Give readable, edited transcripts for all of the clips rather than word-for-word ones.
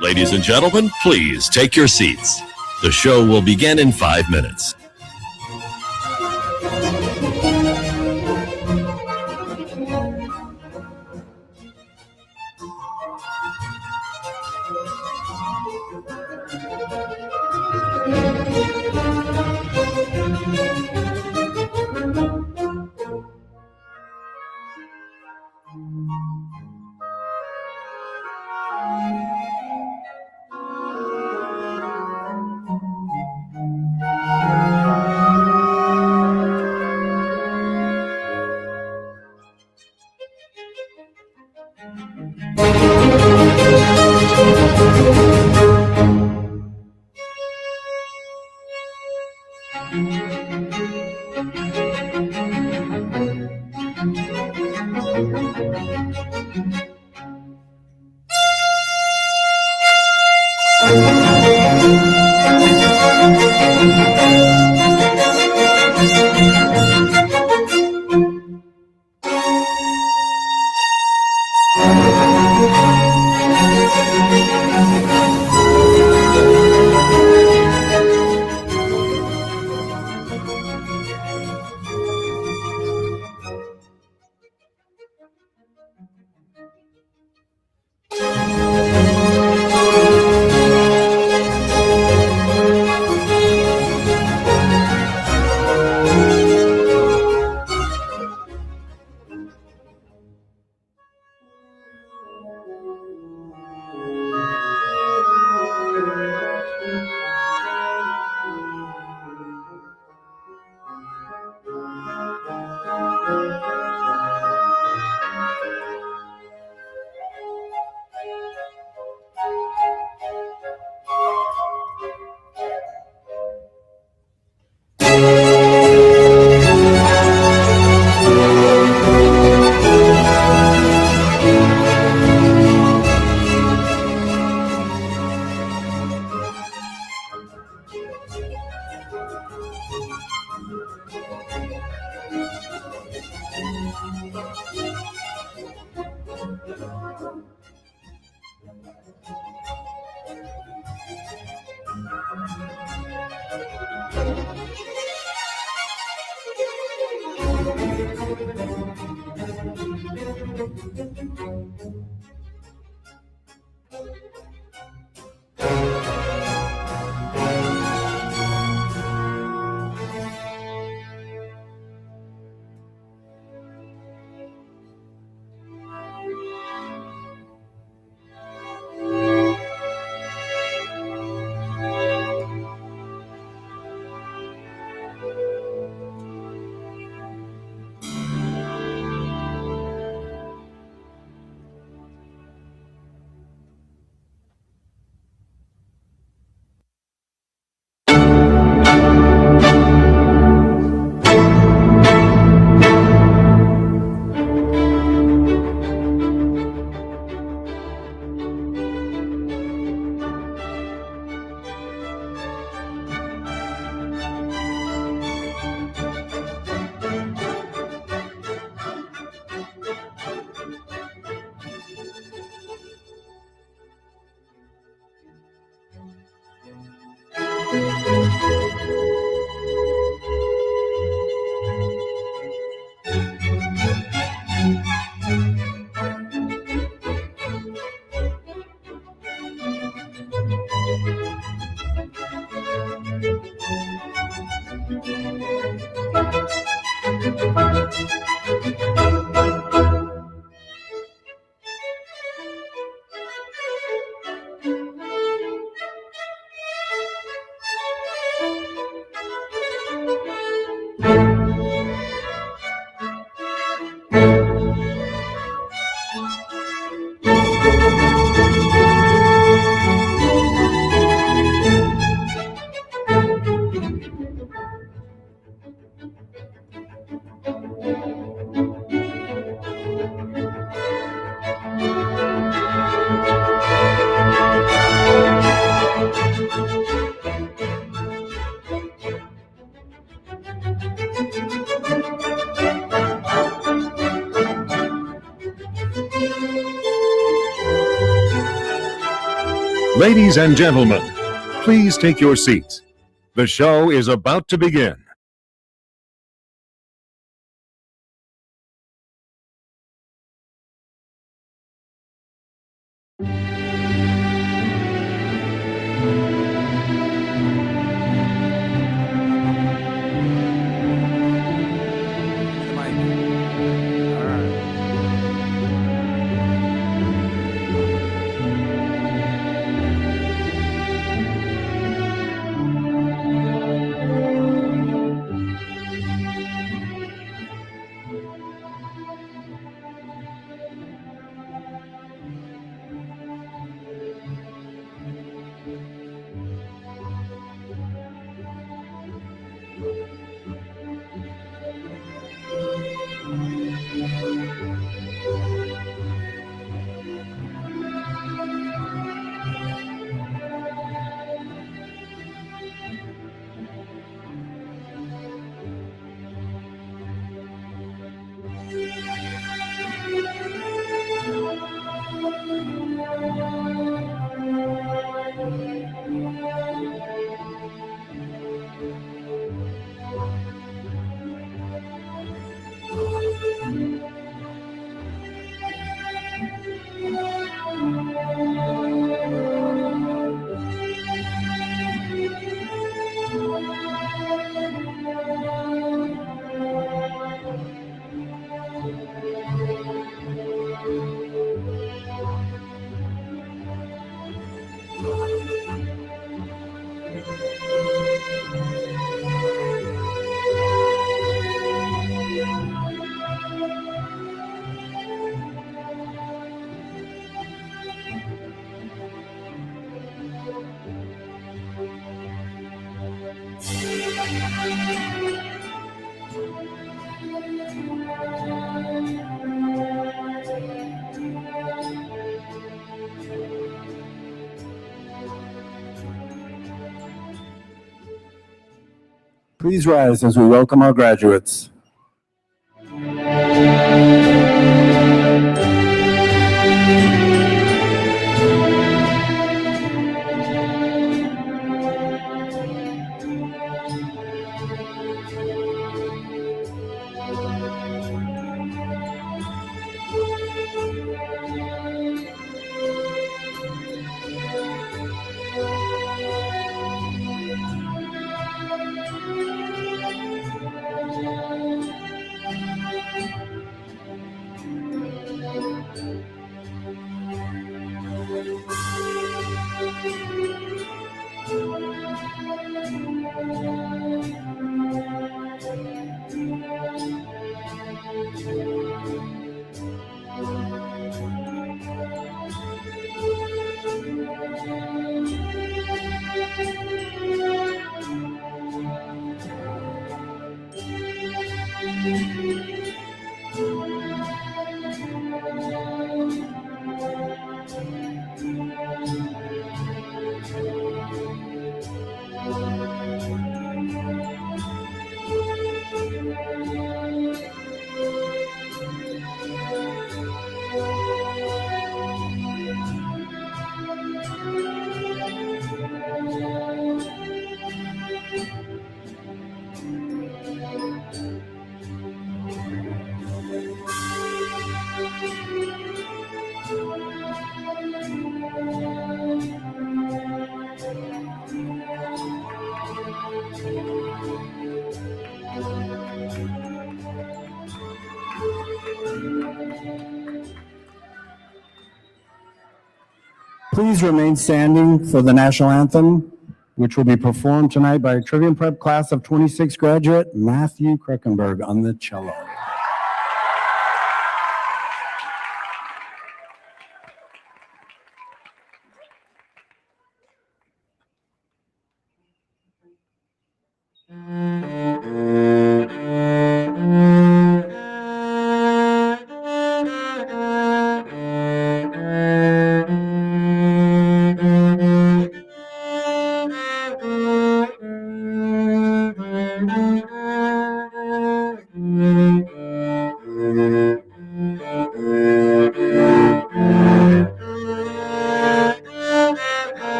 Ladies and gentlemen, please take your seats. The show will begin in 5 minutes. Ladies and gentlemen, please take your seats. The show is about to begin. Please rise as we welcome our graduates. Please remain standing for the national anthem, which will be performed tonight by Trivium Prep class of 26 graduate Matthew Kreckenberg on the cello.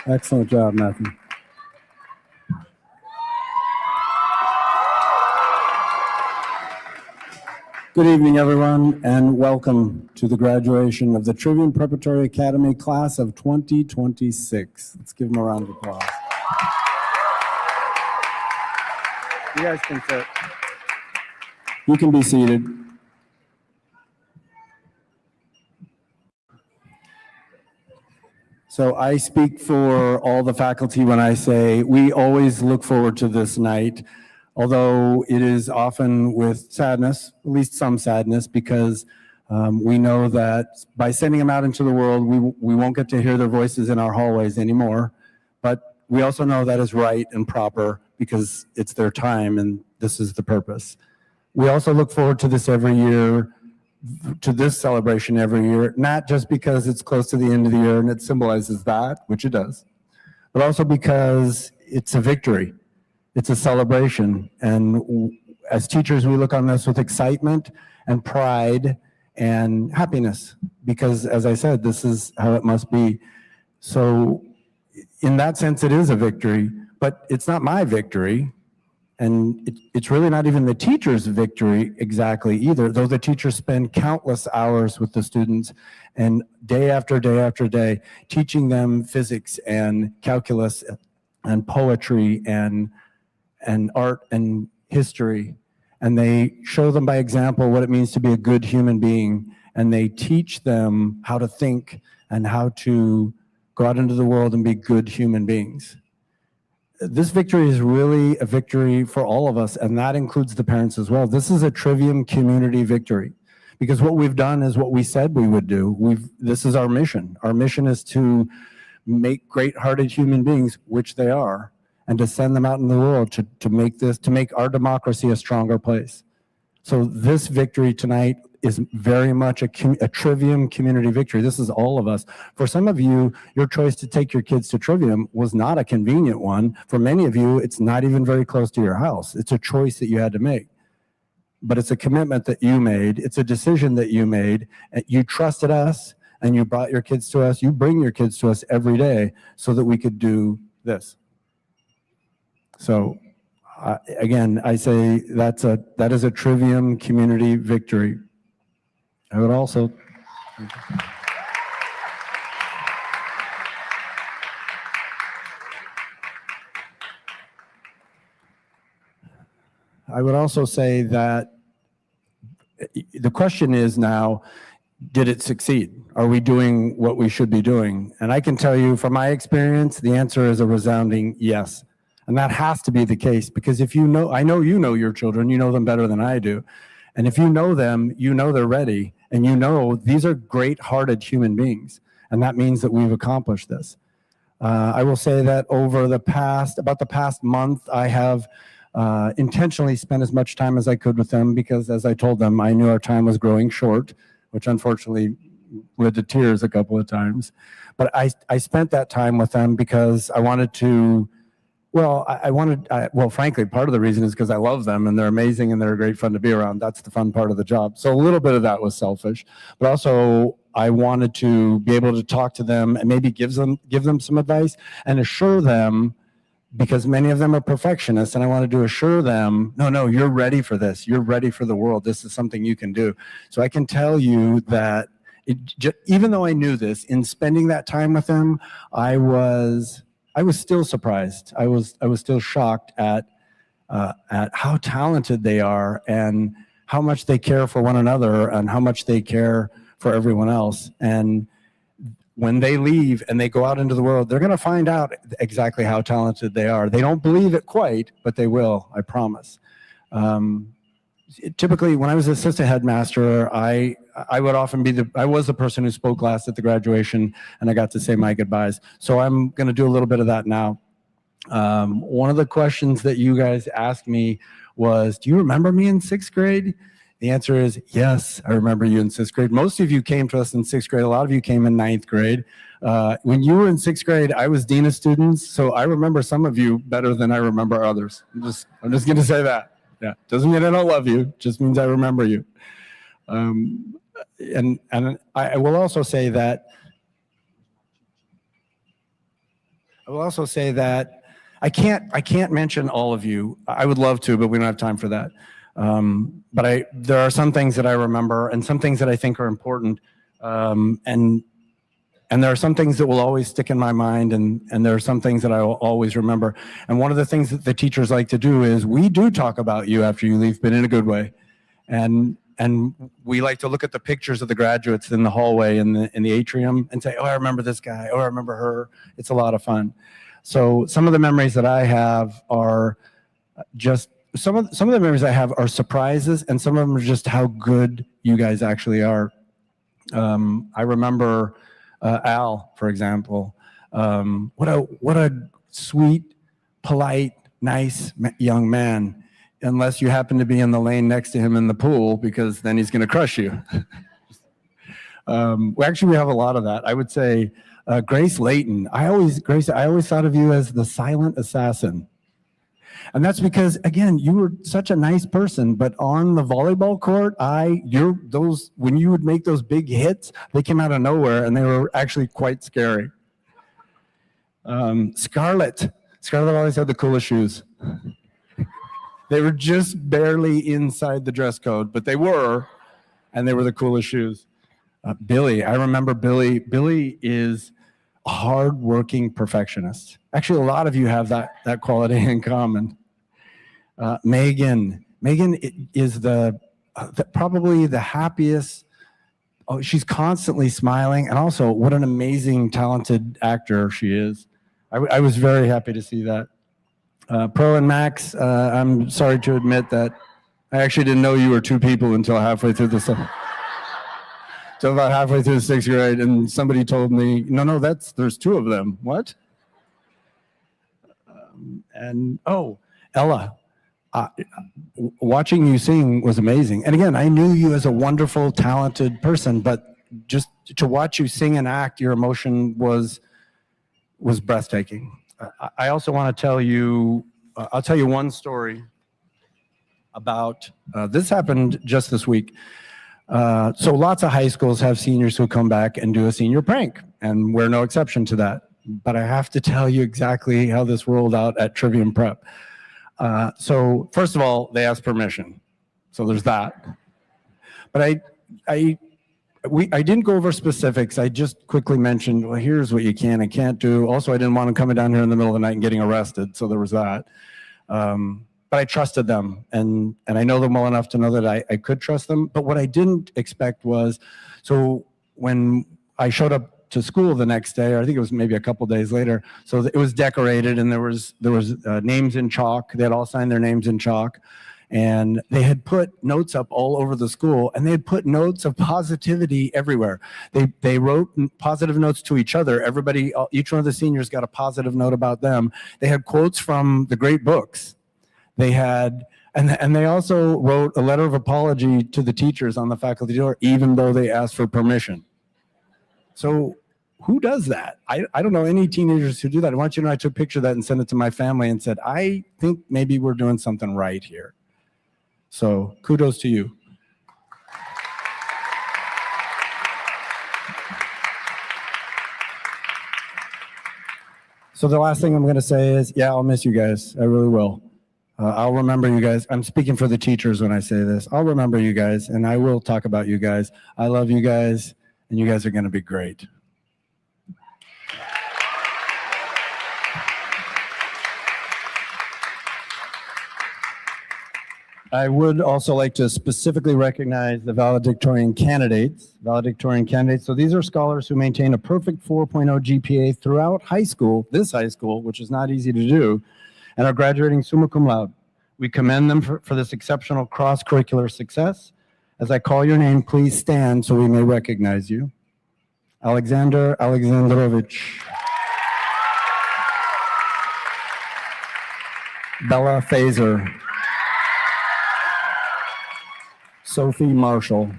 Excellent job, Matthew. Good evening, everyone, and welcome to the graduation of the Trivium Preparatory Academy class of 2026. Let's give them a round of applause. You guys can sit. You can be seated. So I speak for all the faculty when I say we always look forward to this night, although it is often with sadness, at least some sadness, because we know that by sending them out into the world, we won't get to hear their voices in our hallways anymore. But we also know that is right and proper because it's their time and this is the purpose. We also look forward to this every year, to this celebration every year, not just because it's close to the end of the year and it symbolizes that, which it does, but also because it's a victory. It's a celebration. And as teachers, we look on this with excitement and pride and happiness, because as I said, this is how it must be. So in that sense, it is a victory, but it's not my victory. And it's really not even the teacher's victory exactly either, though the teachers spend countless hours with the students and day after day after day, teaching them physics and calculus and poetry and art and history. And they show them by example what it means to be a good human being. And they teach them how to think and how to go out into the world and be good human beings. This victory is really a victory for all of us, and that includes the parents as well. This is a Trivium community victory, because what we've done is what we said we would do. This is our mission. Our mission is to make great-hearted human beings, which they are, and to send them out in the world to make our democracy a stronger place. So this victory tonight is very much a Trivium community victory. This is all of us. For some of you, your choice to take your kids to Trivium was not a convenient one. For many of you, it's not even very close to your house. It's a choice that you had to make. But it's a commitment that you made. It's a decision that you made. You trusted us, and you brought your kids to us. You bring your kids to us every day so that we could do this. So again, I say that is a Trivium community victory. I would also say that the question is now, did it succeed? Are we doing what we should be doing? And I can tell you from my experience, the answer is a resounding yes. And that has to be the case, because if you know, I know you know your children, you know them better than I do. And if you know them, you know they're ready, and you know these are great-hearted human beings, and that means that we've accomplished this. I will say that over the past month, I have intentionally spent as much time as I could with them, because as I told them, I knew our time was growing short, which unfortunately led to tears a couple of times. But I spent that time with them because I wanted to, well, frankly, part of the reason is because I love them and they're amazing and they're great fun to be around. That's the fun part of the job. So a little bit of that was selfish, but also I wanted to be able to talk to them and maybe give them some advice and assure them, because many of them are perfectionists, and I wanted to assure them, no, you're ready for this. You're ready for the world. This is something you can do. So I can tell you that even though I knew this, in spending that time with them, I was still surprised. I was still shocked at how talented they are and how much they care for one another and how much they care for everyone else. And when they leave and they go out into the world, they're going to find out exactly how talented they are. They don't believe it quite, but they will, I promise. Typically, when I was assistant headmaster, I would often I was the person who spoke last at the graduation, and I got to say my goodbyes. So I'm going to do a little bit of that now. One of the questions that you guys asked me was, do you remember me in 6th grade? The answer is yes, I remember you in 6th grade. Most of you came to us in 6th grade. A lot of you came in 9th grade. When you were in 6th grade, I was dean of students, so I remember some of you better than I remember others. I'm just going to say that. Yeah, doesn't mean I don't love you, just means I remember you. And I will also say that I can't mention all of you. I would love to, but we don't have time for that. But there are some things that I remember and some things that I think are important. And there are some things that will always stick in my mind, and there are some things that I will always remember. And one of the things that the teachers like to do is we do talk about you after you leave, but in a good way. And we like to look at the pictures of the graduates in the hallway in the atrium and say, oh, I remember this guy. Oh, I remember her. It's a lot of fun. So some of the memories that I have are just some of the memories I have are surprises, and some of them are just how good you guys actually are. I remember Al, for example. What a sweet, polite, nice young man, unless you happen to be in the lane next to him in the pool, because then he's going to crush you. Actually, we have a lot of that. I would say Grace Layton. I always thought of you as the silent assassin. And that's because, again, you were such a nice person, but on the volleyball court, when you would make those big hits, they came out of nowhere, and they were actually quite scary. Scarlett always had the coolest shoes. They were just barely inside the dress code, but they were, and they were the coolest shoes. Billy, I remember Billy. Billy is a hard-working perfectionist. Actually, a lot of you have that quality in common. Megan is probably the happiest Oh, she's constantly smiling, and also what an amazing, talented actor she is. I was very happy to see that. Pro and Max, I'm sorry to admit that I actually didn't know you were two people until halfway through the so about halfway through the sixth grade, and somebody told me, no, there's two of them. What? And oh, Ella, uh, watching you sing was amazing. And again, I knew you as a wonderful, talented person, but just to watch you sing and act, your emotion was breathtaking. I also want to tell you, I'll tell you one story about this happened just this week. So lots of high schools have seniors who come back and do a senior prank, and we're no exception to that. But I have to tell you exactly how this rolled out at Trivium Prep. So first of all, they asked permission. So there's that. But I didn't go over specifics. I just quickly mentioned, well, here's what you can and can't do. Also, I didn't want them coming down here in the middle of the night and getting arrested. So there was that. But I trusted them, and I know them well enough to know that I could trust them. But what I didn't expect was, so when I showed up to school the next day, or I think it was maybe a couple days later, so it was decorated, and there was names in chalk. They had all signed their names in chalk, and they had put notes up all over the school, and they had put notes of positivity everywhere. They wrote positive notes to each other. Everybody, each one of the seniors got a positive note about them. They had quotes from the great books. They had, and they also wrote a letter of apology to the teachers on the faculty door, even though they asked for permission. So who does that? I don't know any teenagers who do that. I want you to know I took a picture of that and sent it to my family and said, I think maybe we're doing something right here. So kudos to you. So the last thing I'm going to say is, yeah, I'll miss you guys. I really will. I'll remember you guys. I'm speaking for the teachers when I say this. I'll remember you guys, and I will talk about you guys. I love you guys, and you guys are going to be great. I would also like to specifically recognize the valedictorian candidates. So these are scholars who maintain a perfect 4.0 GPA throughout high school, this high school, which is not easy to do, and are graduating summa cum laude. We commend them for this exceptional cross-curricular success. As I call your name, please stand so we may recognize you. Alexander Alexandrovich. Bella Fazer. Sophie Marshall.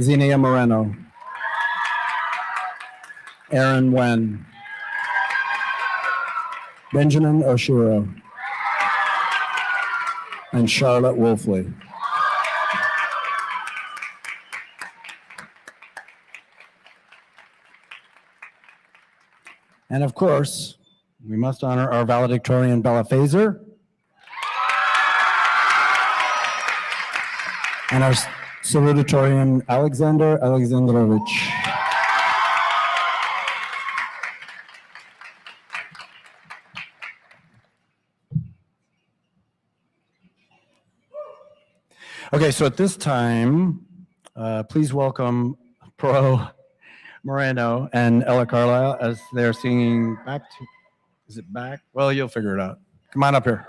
Zinnia Moreno. Aaron Wen. Benjamin Oshiro. And Charlotte Wolfley. And of course, we must honor our valedictorian Bella Fazer and our salutatorian Alexander Alexandrovich. Okay, so at this time, please welcome Pro Moreno and Ella Carlisle as they're singing back to, is it back? Well, you'll figure it out. Come on up here.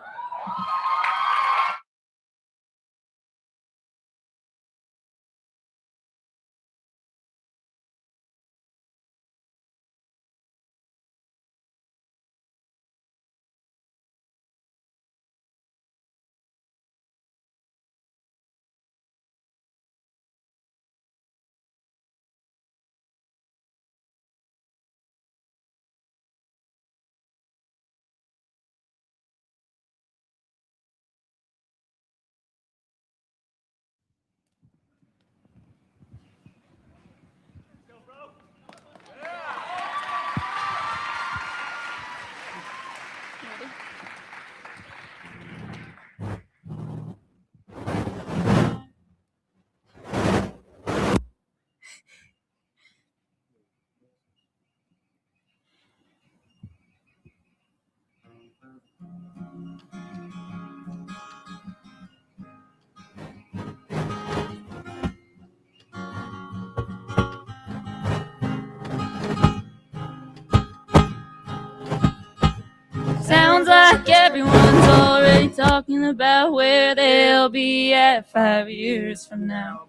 Sounds like everyone's already talking about where they'll be at 5 years from now.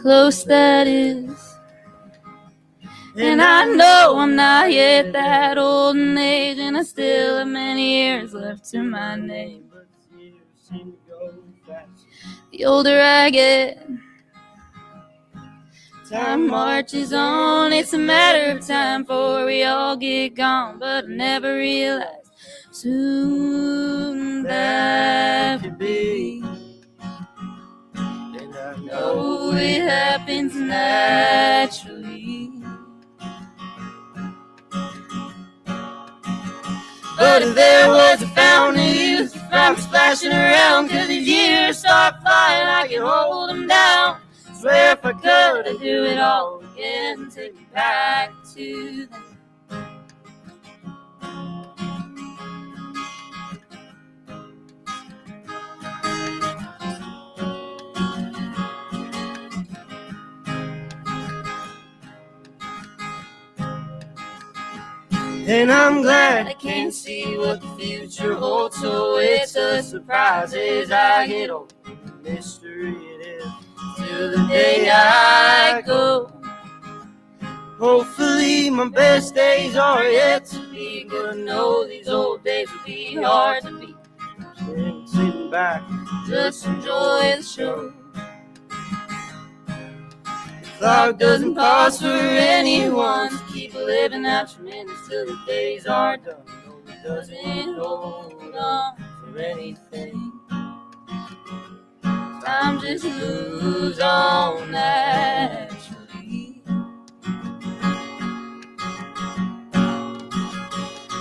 Close that is. And I know I'm not yet that old in age, and I still have many years left to my name. The older I get, time marches on. It's a matter of time before we all get gone, but I never realized soon that could be. And I know it happens naturally. But if there was a fountain of youth, you'd probably splashing around, 'cause these years start flying, I can hold them down. Swear if I could, I'd do it all again and take me back to them. And I'm glad I can't see what the future holds, so it's a surprise as I get old. The mystery it is till the day I go. Hopefully my best days are yet to be, but I know these old days will be hard to beat. Sitting back, just enjoy the show. Clock doesn't pause for anyone, so keep living out your minutes till the days are done. No, it doesn't hold on for anything. Time just moves on naturally.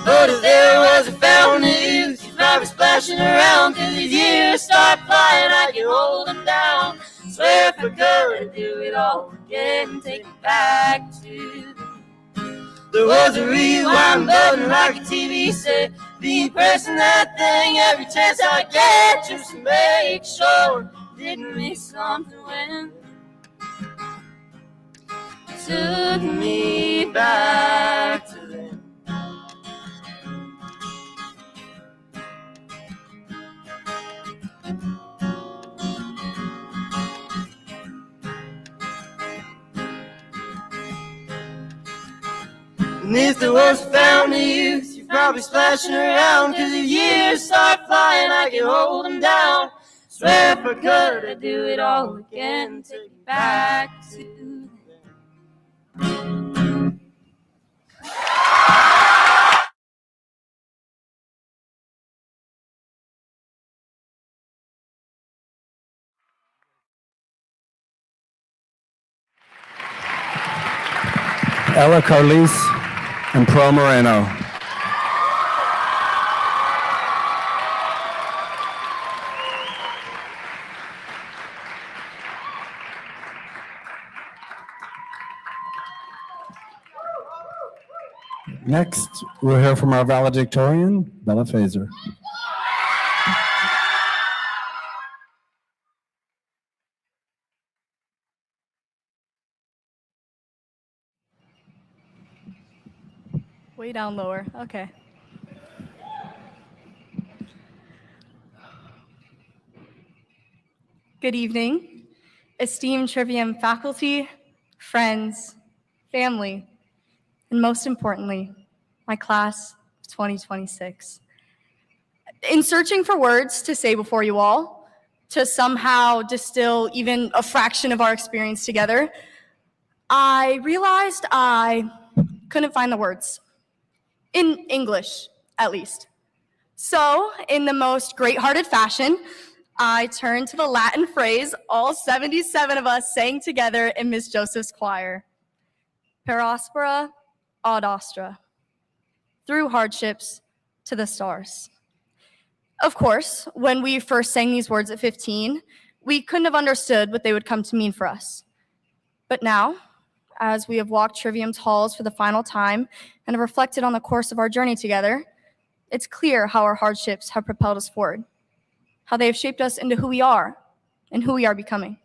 But if there was a fountain of youth, you'd probably splashing around, 'cause these years start flying, I can hold them down. Swear if I could, I'd do it all again and take it back to them. There was a rewind button like a TV set, be pressing that thing every chance I get, just to make sure I didn't miss something when it took me back to them. And if there was a fountain of youth, you're probably splashing around, 'cause if years start flying, I can hold them down. Swear if I could, I'd do it all again, take it back to them. Ella Carlis and Pro Moreno. Next, we'll hear from our valedictorian, Bella Fazer. Way down lower. Okay. Good evening, esteemed Trivium faculty, friends, family, and most importantly, my class of 2026. In searching for words to say before you all, to somehow distill even a fraction of our experience together, I realized I couldn't find the words. In English, at least. So, in the most great-hearted fashion, I turned to the Latin phrase all 77 of us sang together in Miss Joseph's choir. Per aspera ad astra. Through hardships to the stars. Of course, when we first sang these words at 15, we couldn't have understood what they would come to mean for us. But now, as we have walked Trivium's halls for the final time and have reflected on the course of our journey together, it's clear how our hardships have propelled us forward, how they have shaped us into who we are and who we are becoming.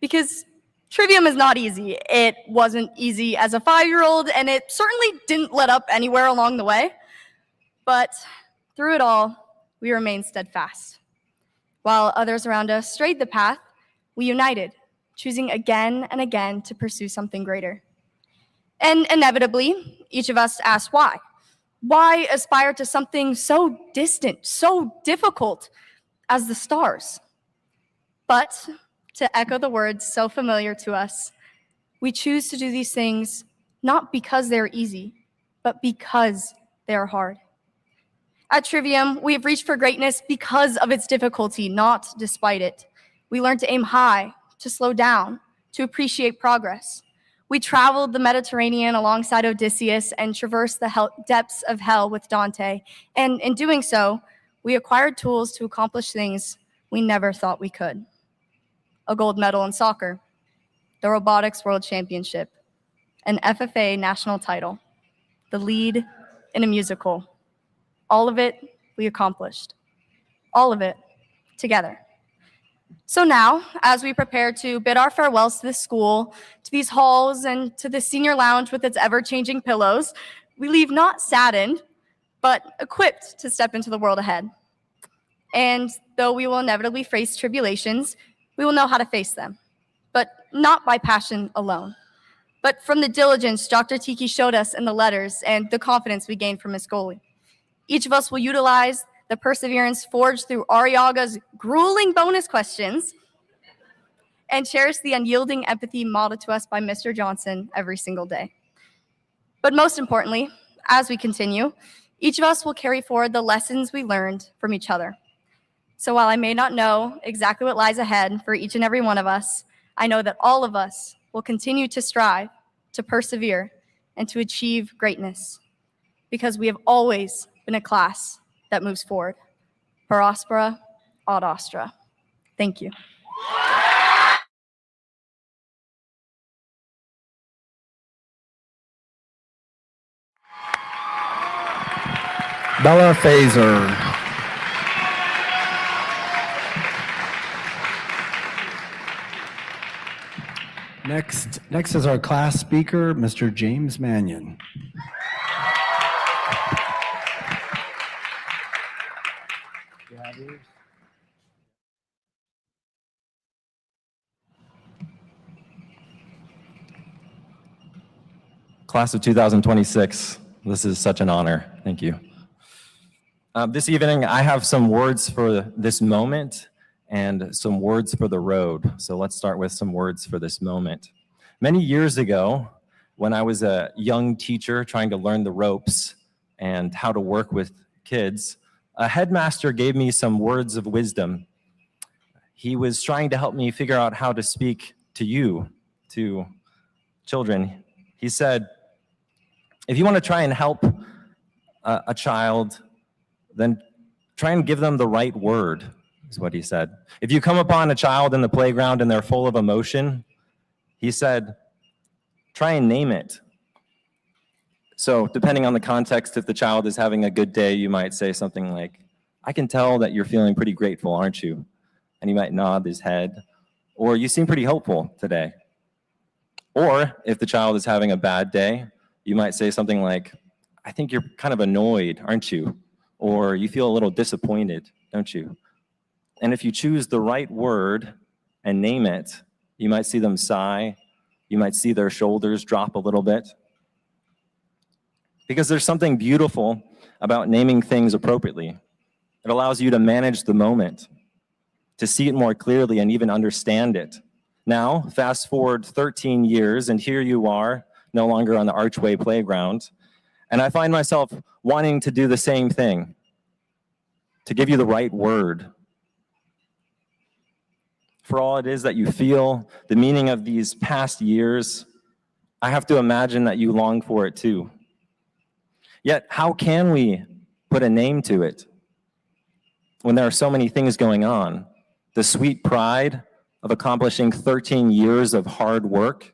Because Trivium is not easy. It wasn't easy as a 5-year-old, and it certainly didn't let up anywhere along the way. But through it all, we remained steadfast. While others around us strayed the path, we united, choosing again and again to pursue something greater. And inevitably, each of us asked why. Why aspire to something so distant, so difficult as the stars? But to echo the words so familiar to us, we choose to do these things not because they're easy, but because they're hard. At Trivium, we have reached for greatness because of its difficulty, not despite it. We learned to aim high, to slow down, to appreciate progress. We traveled the Mediterranean alongside Odysseus and traversed the depths of hell with Dante. And in doing so, we acquired tools to accomplish things we never thought we could. A gold medal in soccer, the Robotics World Championship, an FFA national title, the lead in a musical. All of it we accomplished. All of it together. So now, as we prepare to bid our farewells to this school, to these halls, and to the senior lounge with its ever-changing pillows, we leave not saddened, but equipped to step into the world ahead. And though we will inevitably face tribulations, we will know how to face them, but not by passion alone, but from the diligence Dr. Tiki showed us in the letters and the confidence we gained from Ms. Goley. Each of us will utilize the perseverance forged through Ariaga's grueling bonus questions and cherish the unyielding empathy modeled to us by Mr. Johnson every single day. But most importantly, as we continue, each of us will carry forward the lessons we learned from each other. So while I may not know exactly what lies ahead for each and every one of us, I know that all of us will continue to strive, to persevere, and to achieve greatness, because we have always been a class that moves forward. Per aspera, ad astra. Thank you. Bella Fazer. Next is our class speaker, Mr. James Mannion. Class of 2026, this is such an honor. Thank you. This evening, I have some words for this moment and some words for the road. So let's start with some words for this moment. Many years ago, when I was a young teacher trying to learn the ropes and how to work with kids, a headmaster gave me some words of wisdom. He was trying to help me figure out how to speak to you, to children. He said, if you want to try and help a child, then try and give them the right word, is what he said. If you come upon a child in the playground and they're full of emotion, he said, try and name it. So depending on the context, if the child is having a good day, you might say something like, I can tell that you're feeling pretty grateful, aren't you? And he might nod his head, or you seem pretty hopeful today. Or if the child is having a bad day, you might say something like, I think you're kind of annoyed, aren't you? Or you feel a little disappointed, don't you? And if you choose the right word and name it, you might see them sigh. You might see their shoulders drop a little bit. Because there's something beautiful about naming things appropriately. It allows you to manage the moment, to see it more clearly and even understand it. Now, fast forward 13 years, and here you are, no longer on the Archway playground, and I find myself wanting to do the same thing, to give you the right word. For all it is that you feel, the meaning of these past years, I have to imagine that you long for it too. Yet, how can we put a name to it when there are so many things going on? The sweet pride of accomplishing 13 years of hard work,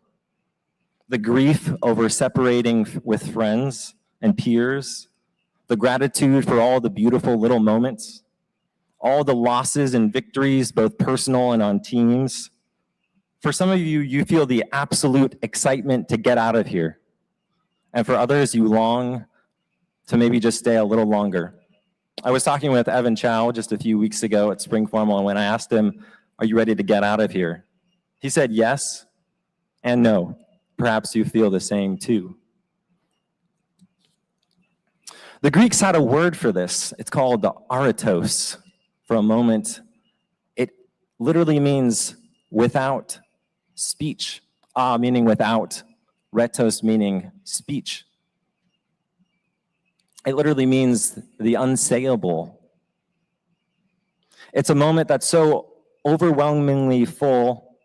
the grief over separating with friends and peers, the gratitude for all the beautiful little moments, all the losses and victories, both personal and on teams, For some of you, you feel the absolute excitement to get out of here. And for others, you long to maybe just stay a little longer. I was talking with Evan Chow just a few weeks ago at Spring Formal, and when I asked him, "Are you ready to get out of here?" He said yes and no. Perhaps you feel the same too. The Greeks had a word for this. It's called the aratos, for a moment. It literally means without speech. Meaning without, retos meaning speech. It literally means the unsayable. It's a moment that's so overwhelmingly full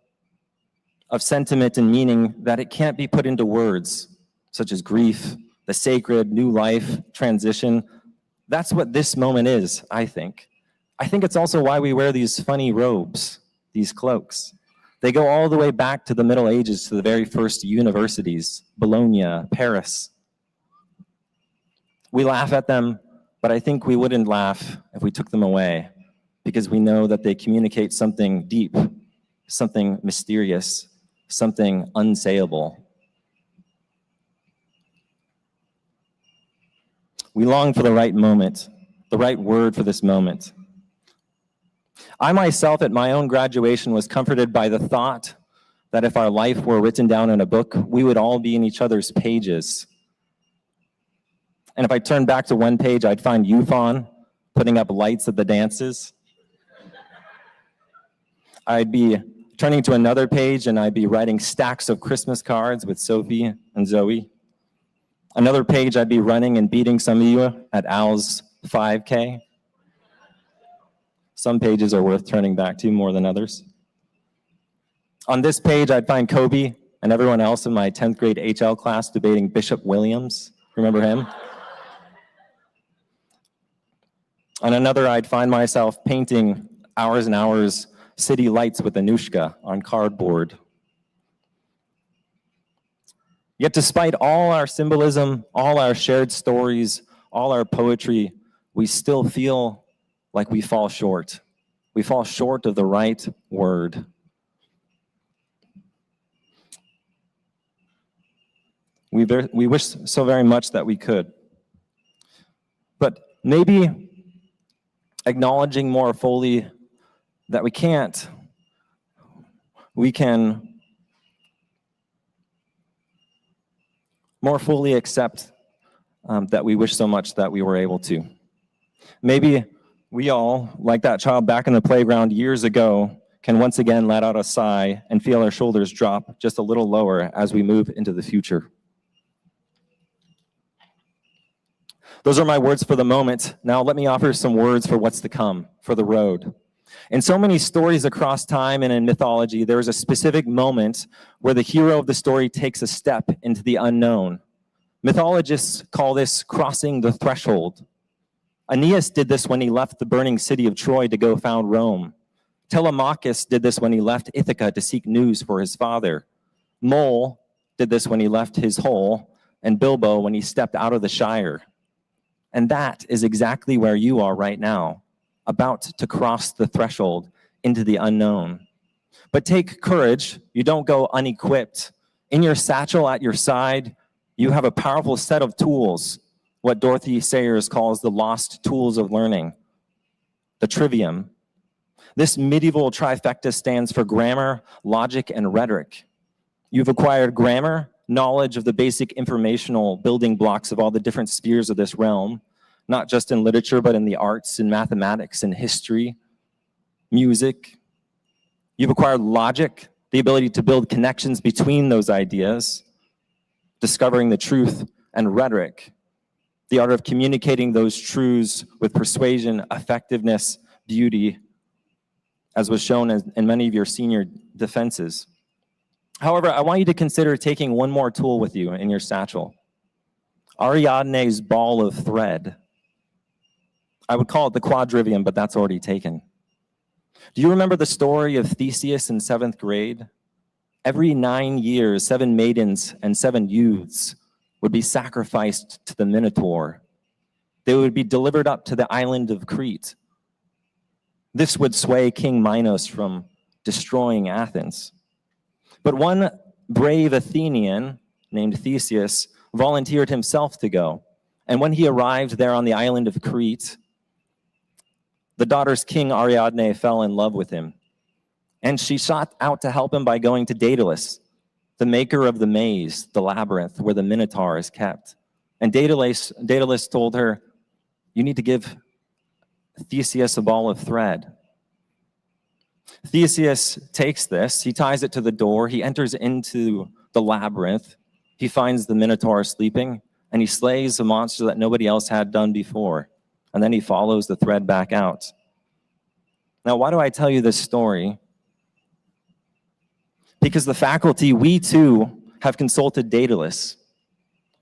of sentiment and meaning that it can't be put into words, such as grief, the sacred, new life, transition. That's what this moment is, I think. I think it's also why we wear these funny robes, these cloaks. They go all the way back to the Middle Ages, to the very first universities, Bologna, Paris. We laugh at them, but I think we wouldn't laugh if we took them away, because we know that they communicate something deep, something mysterious, something unsayable. We long for the right moment, the right word for this moment. I myself, at my own graduation, was comforted by the thought that if our life were written down in a book, we would all be in each other's pages. And if I turned back to one page, I'd find Yufon putting up lights at the dances. I'd be turning to another page and I'd be writing stacks of Christmas cards with Sophie and Zoe. Another page, I'd be running and beating some of you at Al's 5K. Some pages are worth turning back to more than others. On this page, I'd find Kobe and everyone else in my 10th grade HL class debating Bishop Williams. Remember him? On another, I'd find myself painting hours and hours city lights with Anushka on cardboard. Yet despite all our symbolism, all our shared stories, all our poetry, we still feel like we fall short. We fall short of the right word. We wish so very much that we could. But maybe acknowledging more fully that we can't, we can more fully accept that we wish so much that we were able to. Maybe we all, like that child back in the playground years ago, can once again let out a sigh and feel our shoulders drop just a little lower as we move into the future. Those are my words for the moment. Now let me offer some words for what's to come, for the road. In so many stories across time and in mythology, there is a specific moment where the hero of the story takes a step into the unknown. Mythologists call this crossing the threshold. Aeneas did this when he left the burning city of Troy to go found Rome. Telemachus did this when he left Ithaca to seek news for his father. Mole did this when he left his hole, and Bilbo when he stepped out of the Shire. And that is exactly where you are right now, about to cross the threshold into the unknown. But take courage. You don't go unequipped. In your satchel at your side, you have a powerful set of tools, what Dorothy Sayers calls the lost tools of learning, the trivium. This medieval trifecta stands for grammar, logic, and rhetoric. You've acquired grammar, knowledge of the basic informational building blocks of all the different spheres of this realm, not just in literature, but in the arts, in mathematics, in history, music. You've acquired logic, the ability to build connections between those ideas, discovering the truth, and rhetoric, the art of communicating those truths with persuasion, effectiveness, beauty, as was shown in many of your senior defenses. However, I want you to consider taking one more tool with you in your satchel. Ariadne's ball of thread. I would call it the quadrivium, but that's already taken. Do you remember the story of Theseus in 7th grade? Every 9 years, 7 maidens and 7 youths would be sacrificed to the Minotaur. They would be delivered up to the island of Crete. This would sway King Minos from destroying Athens. But one brave Athenian named Theseus volunteered himself to go. And when he arrived there on the island of Crete, the daughter's king Ariadne fell in love with him. And she sought out to help him by going to Daedalus, the maker of the maze, the labyrinth, where the Minotaur is kept. And Daedalus told her, you need to give Theseus a ball of thread. Theseus takes this, he ties it to the door, he enters into the labyrinth, he finds the Minotaur sleeping, and he slays a monster that nobody else had done before. And then he follows the thread back out. Now, why do I tell you this story? Because the faculty, we too have consulted Daedalus.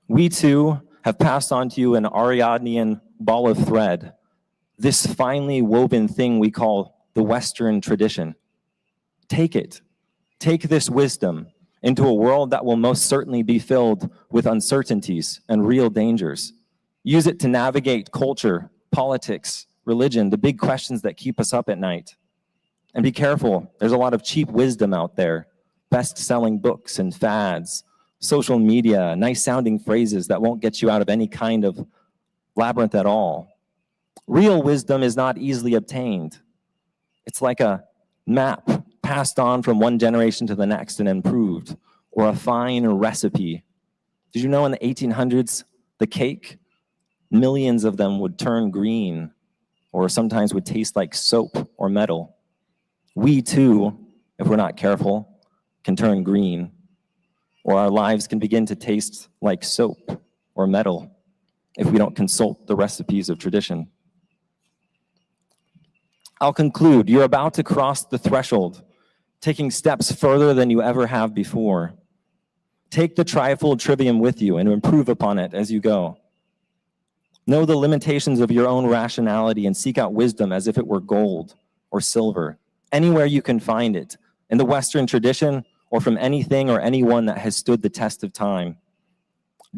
We too have passed on to you an Ariadnean ball of thread, this finely woven thing we call the Western tradition. Take it. Take this wisdom into a world that will most certainly be filled with uncertainties and real dangers. Use it to navigate culture, politics, religion, the big questions that keep us up at night. And be careful, there's a lot of cheap wisdom out there, best-selling books and fads, social media, nice-sounding phrases that won't get you out of any kind of labyrinth at all. Real wisdom is not easily obtained. It's like a map passed on from one generation to the next and improved, or a fine recipe. Did you know in the 1800s, the cake, millions of them would turn green, or sometimes would taste like soap or metal? We too, if we're not careful, can turn green, or our lives can begin to taste like soap or metal if we don't consult the recipes of tradition. I'll conclude. You're about to cross the threshold, taking steps further than you ever have before. Take the trifold trivium with you and improve upon it as you go. Know the limitations of your own rationality and seek out wisdom as if it were gold or silver, anywhere you can find it, in the Western tradition or from anything or anyone that has stood the test of time.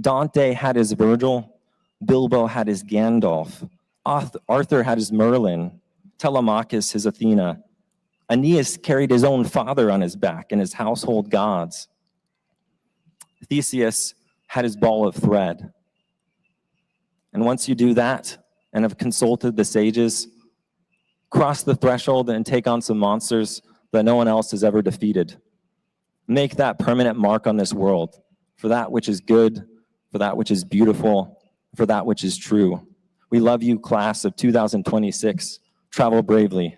Dante had his Virgil, Bilbo had his Gandalf, Arthur had his Merlin, Telemachus his Athena, Aeneas carried his own father on his back and his household gods. Theseus had his ball of thread. And once you do that and have consulted the sages, cross the threshold and take on some monsters that no one else has ever defeated. Make that permanent mark on this world for that which is good, for that which is beautiful, for that which is true. We love you, class of 2026. Travel bravely.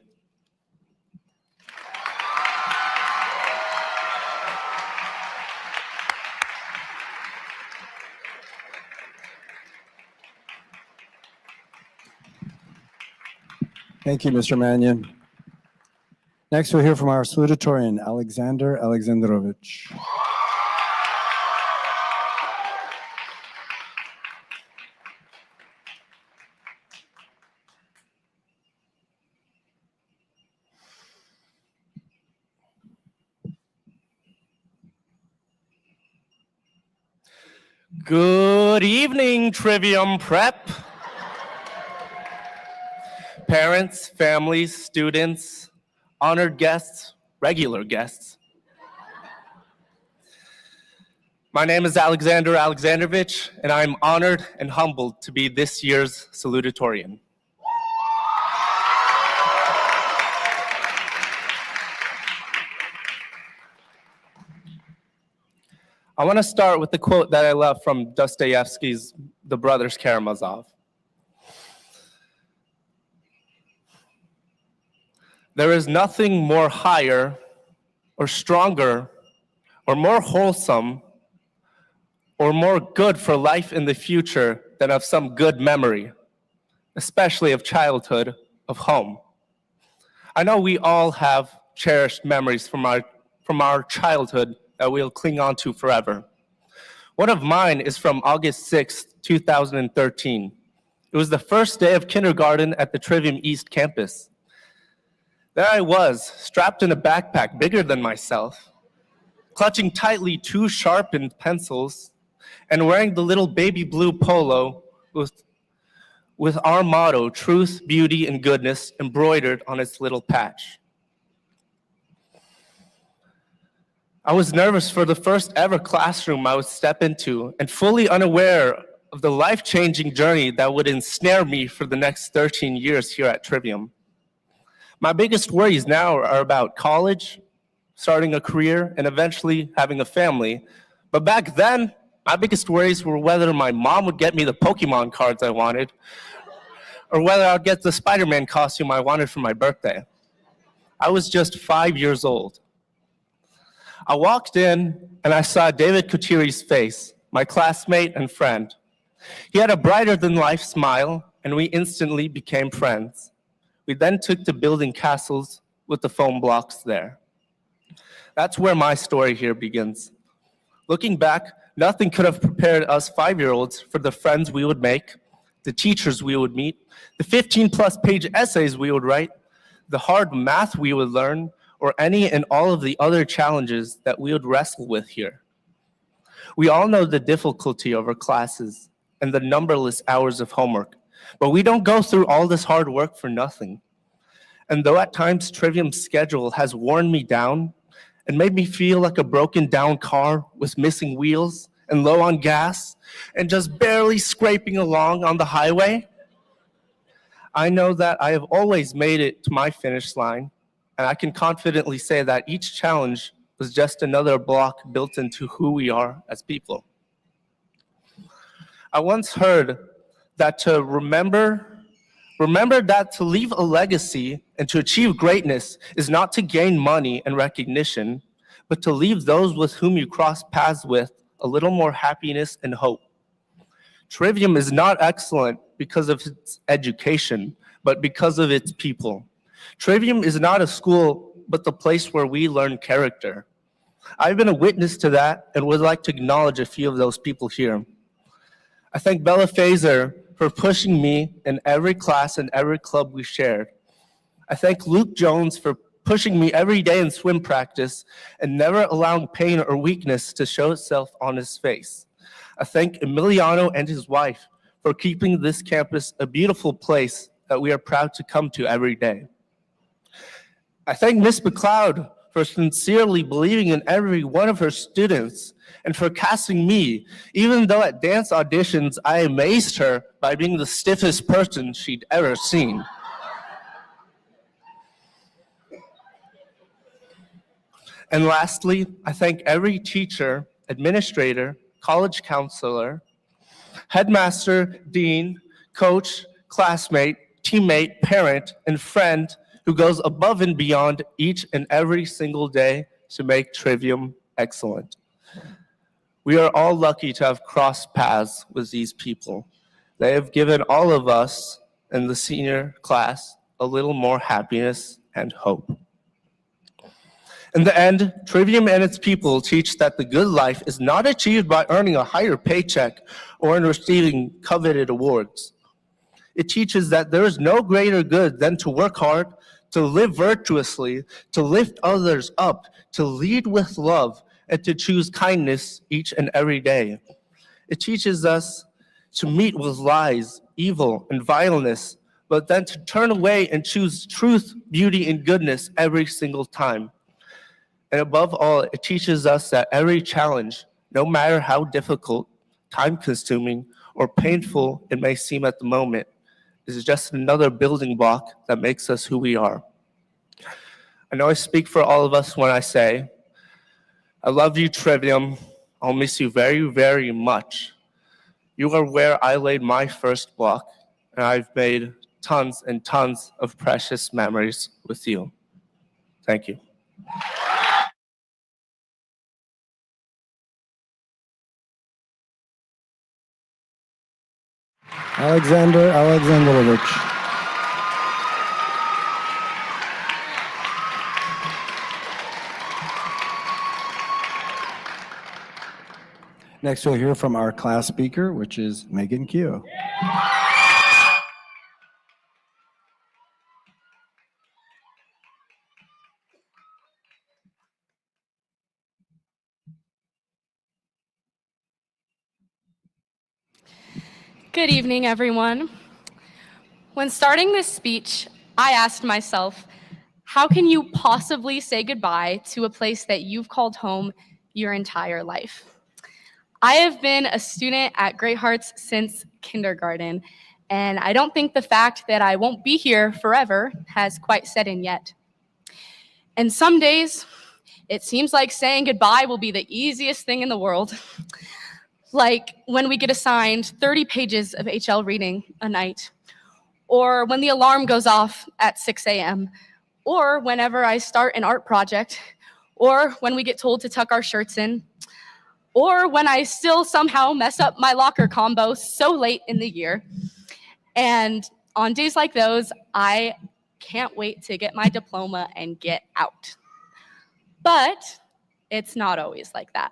Thank you, Mr. Mannion. Next, we'll hear from our salutatorian, Alexander Alexandrovich. Good evening, Trivium Prep. Parents, families, students, honored guests, regular guests. My name is Alexander Alexandrovich, and I'm honored and humbled to be this year's salutatorian. I want to start with the quote that I love from Dostoevsky's The Brothers Karamazov. There is nothing more higher or stronger or more wholesome or more good for life in the future than of some good memory, especially of childhood, of home. I know we all have cherished memories from our childhood that we'll cling on to forever. One of mine is from August 6th, 2013. It was the first day of kindergarten at the Trivium East campus. There I was, strapped in a backpack bigger than myself, clutching tightly 2 sharpened pencils, and wearing the little baby blue polo with our motto, truth, beauty, and goodness, embroidered on its little patch. I was nervous for the first ever classroom I would step into and fully unaware of the life-changing journey that would ensnare me for the next 13 years here at Trivium. My biggest worries now are about college, starting a career, and eventually having a family. But back then, my biggest worries were whether my mom would get me the Pokemon cards I wanted, or whether I'd get the Spider-Man costume I wanted for my birthday. I was just 5 years old. I walked in and I saw David Kutiri's face, my classmate and friend. He had a brighter-than-life smile, and we instantly became friends. We then took to building castles with the foam blocks there. That's where my story here begins. Looking back, nothing could have prepared us 5-year-olds for the friends we would make, the teachers we would meet, the 15-plus page essays we would write, the hard math we would learn, or any and all of the other challenges that we would wrestle with here. We all know the difficulty of our classes and the numberless hours of homework, but we don't go through all this hard work for nothing. And though at times Trivium's schedule has worn me down and made me feel like a broken down car with missing wheels and low on gas and just barely scraping along on the highway, I know that I have always made it to my finish line, and I can confidently say that each challenge was just another block built into who we are as people. I once heard that to remember that to leave a legacy and to achieve greatness is not to gain money and recognition, but to leave those with whom you cross paths with a little more happiness and hope. Trivium is not excellent because of its education, but because of its people. Trivium is not a school, but the place where we learn character. I've been a witness to that and would like to acknowledge a few of those people here. I thank Bella Fazer for pushing me in every class and every club we shared. I thank Luke Jones for pushing me every day in swim practice and never allowing pain or weakness to show itself on his face. I thank Emiliano and his wife for keeping this campus a beautiful place that we are proud to come to every day. I thank Ms. McLeod for sincerely believing in every one of her students and for casting me, even though at dance auditions I amazed her by being the stiffest person she'd ever seen. And lastly, I thank every teacher, administrator, college counselor, headmaster, dean, coach, classmate, teammate, parent, and friend who goes above and beyond each and every single day to make Trivium excellent. We are all lucky to have crossed paths with these people. They have given all of us in the senior class a little more happiness and hope. In the end, Trivium and its people teach that the good life is not achieved by earning a higher paycheck or in receiving coveted awards. It teaches that there is no greater good than to work hard, to live virtuously, to lift others up, to lead with love, and to choose kindness each and every day. It teaches us to meet with lies, evil, and vileness, but then to turn away and choose truth, beauty, and goodness every single time. And above all, it teaches us that every challenge, no matter how difficult, time-consuming, or painful it may seem at the moment, is just another building block that makes us who we are. I know I speak for all of us when I say, I love you, Trivium. I'll miss you very, very much. You are where I laid my first block, and I've made tons and tons of precious memories with you. Thank you. Alexander Alexandrovich. Next, we'll hear from our class speaker, which is Megan Keogh. Good evening, everyone. When starting this speech, I asked myself, How can you possibly say goodbye to a place that you've called home your entire life? I have been a student at Great Hearts since kindergarten, and I don't think the fact that I won't be here forever has quite set in yet. And some days, it seems like saying goodbye will be the easiest thing in the world. Like when we get assigned 30 pages of HL reading a night, or when the alarm goes off at 6 a.m., or whenever I start an art project, or when we get told to tuck our shirts in, or when I still somehow mess up my locker combo so late in the year. And on days like those, I can't wait to get my diploma and get out. But it's not always like that.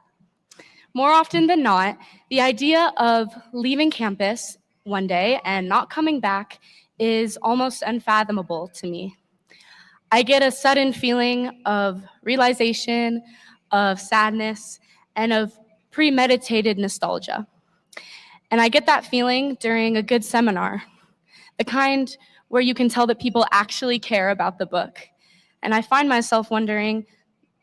More often than not, the idea of leaving campus one day and not coming back is almost unfathomable to me. I get a sudden feeling of realization, of sadness, and of premeditated nostalgia. And I get that feeling during a good seminar, the kind where you can tell that people actually care about the book. And I find myself wondering,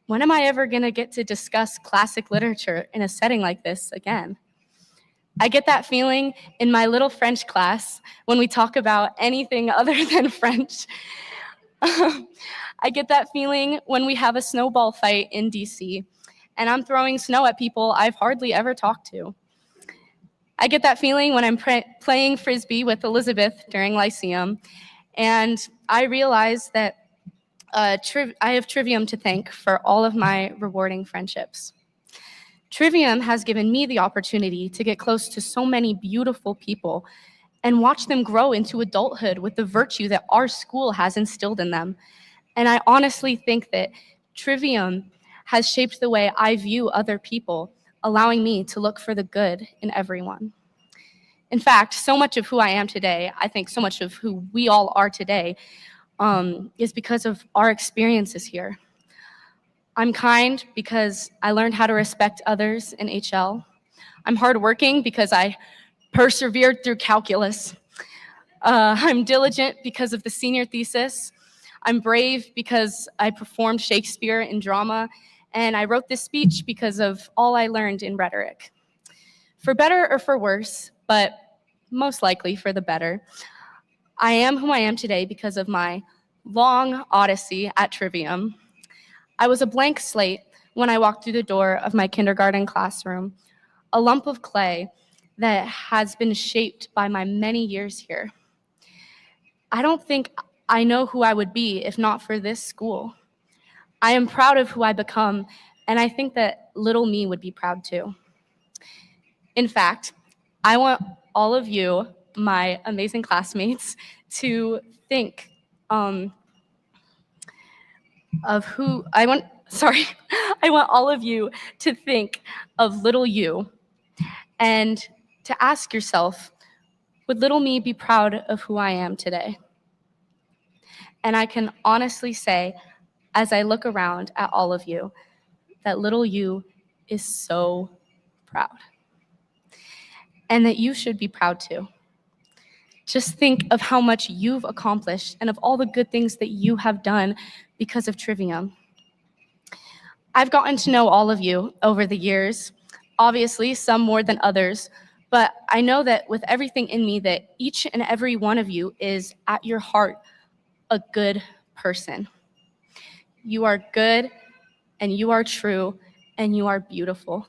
when am I ever going to get to discuss classic literature in a setting like this again? I get that feeling in my little French class when we talk about anything other than French. I get that feeling when we have a snowball fight in DC and I'm throwing snow at people I've hardly ever talked to. I get that feeling when I'm playing Frisbee with Elizabeth during Lyceum, and I realize that I have Trivium to thank for all of my rewarding friendships. Trivium has given me the opportunity to get close to so many beautiful people and watch them grow into adulthood with the virtue that our school has instilled in them. And I honestly think that Trivium has shaped the way I view other people, allowing me to look for the good in everyone. In fact, so much of who I am today, I think so much of who we all are today, is because of our experiences here. I'm kind because I learned how to respect others in HL. I'm hardworking because I persevered through calculus. I'm diligent because of the senior thesis. I'm brave because I performed Shakespeare in drama, and I wrote this speech because of all I learned in rhetoric. For better or for worse, but most likely for the better, I am who I am today because of my long odyssey at Trivium. I was a blank slate when I walked through the door of my kindergarten classroom, a lump of clay that has been shaped by my many years here. I don't think I know who I would be if not for this school. I am proud of who I become, and I think that little me would be proud too. In fact, I want all of you, my amazing classmates, to think I want all of you to think of little you and to ask yourself, would little me be proud of who I am today? And I can honestly say, as I look around at all of you, that little you is so proud. And that you should be proud too. Just think of how much you've accomplished and of all the good things that you have done because of Trivium. I've gotten to know all of you over the years, obviously some more than others, but I know that with everything in me that each and every one of you is at your heart a good person. You are good, and you are true, and you are beautiful.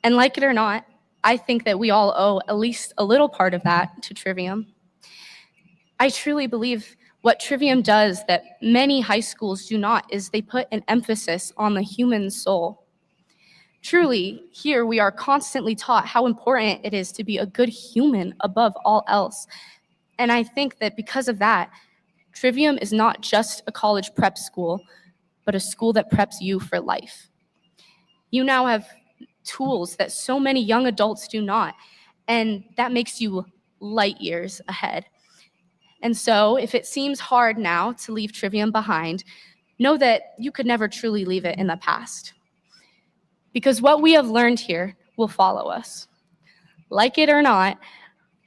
And like it or not, I think that we all owe at least a little part of that to Trivium. I truly believe what Trivium does that many high schools do not is they put an emphasis on the human soul. Truly, here we are constantly taught how important it is to be a good human above all else. And I think that because of that, Trivium is not just a college prep school, but a school that preps you for life. You now have tools that so many young adults do not, and that makes you light years ahead. And so if it seems hard now to leave Trivium behind, know that you could never truly leave it in the past. Because what we have learned here will follow us. Like it or not,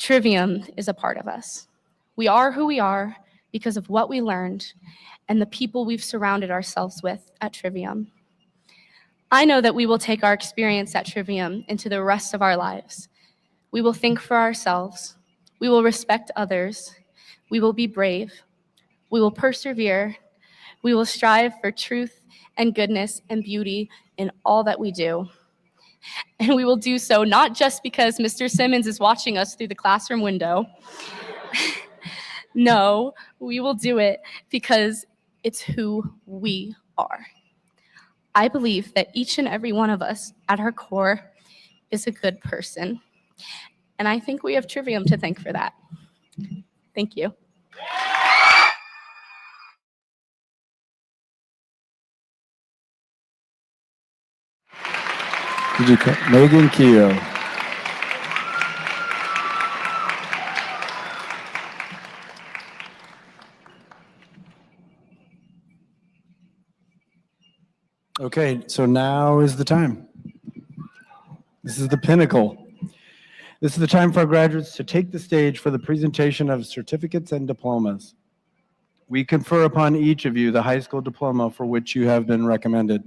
Trivium is a part of us. We are who we are because of what we learned, and the people we've surrounded ourselves with at Trivium. I know that we will take our experience at Trivium into the rest of our lives. We will think for ourselves. We will respect others. We will be brave. We will persevere. We will strive for truth and goodness and beauty in all that we do. And we will do so not just because Mr. Simmons is watching us through the classroom window. No, we will do it because it's who we are. I believe that each and every one of us at our core is a good person. And I think we have Trivium to thank for that. Thank you. Did you call Megan Keogh? Okay, so now is the time. This is the pinnacle. This is the time for our graduates to take the stage for the presentation of certificates and diplomas. We confer upon each of you the high school diploma for which you have been recommended.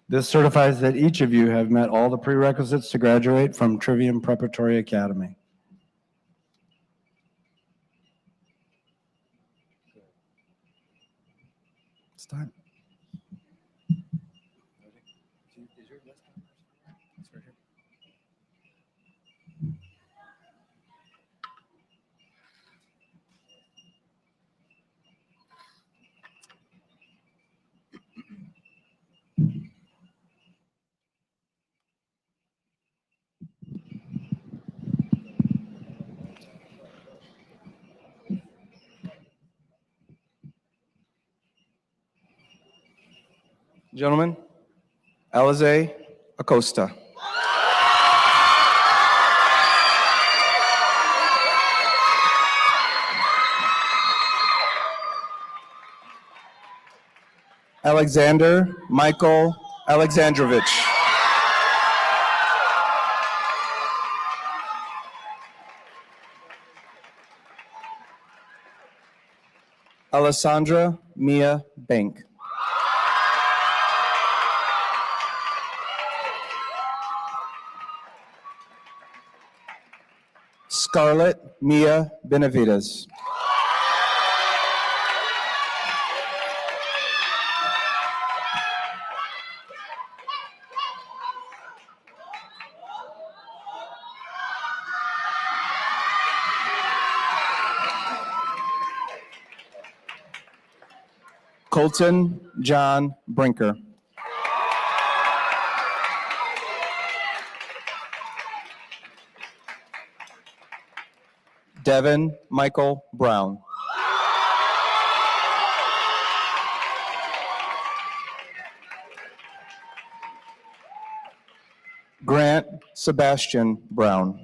This certifies that each of you have met all the prerequisites to graduate from Trivium Preparatory Academy. It's time. Gentlemen, Alize Acosta. Alexander Michael Alexandrovich. Alessandra Mia Bank. Scarlett Mia Benavides. Colton John Brinker. Devin Michael Brown. Grant Sebastian Brown.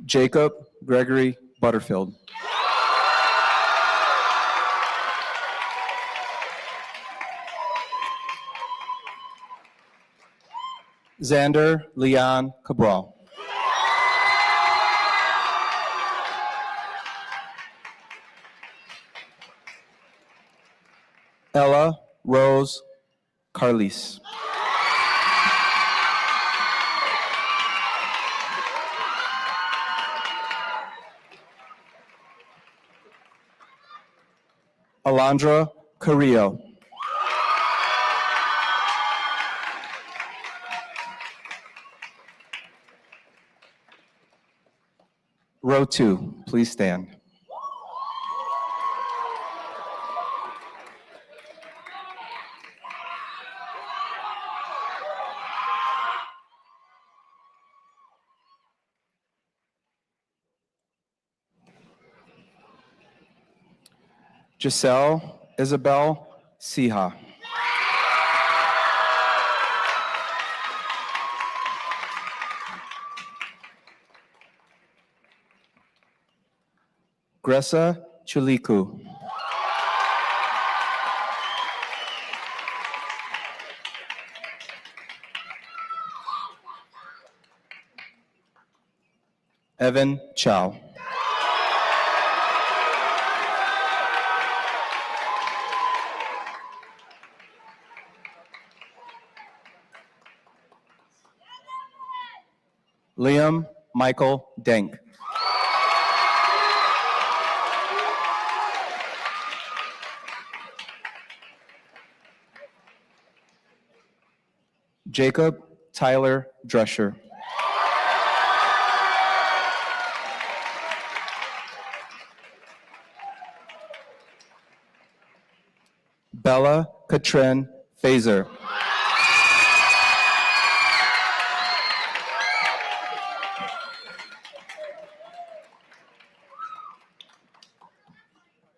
Jacob Gregory Butterfield. Xander Leon Cabral. Ella Rose Carlis. Alondra Carrillo. Row 2, please stand. Giselle Isabel Siha. Gressa Chuliku. Evan Chow. Liam Michael Denk. Jacob Tyler Drescher. Bella Katrin Fazer.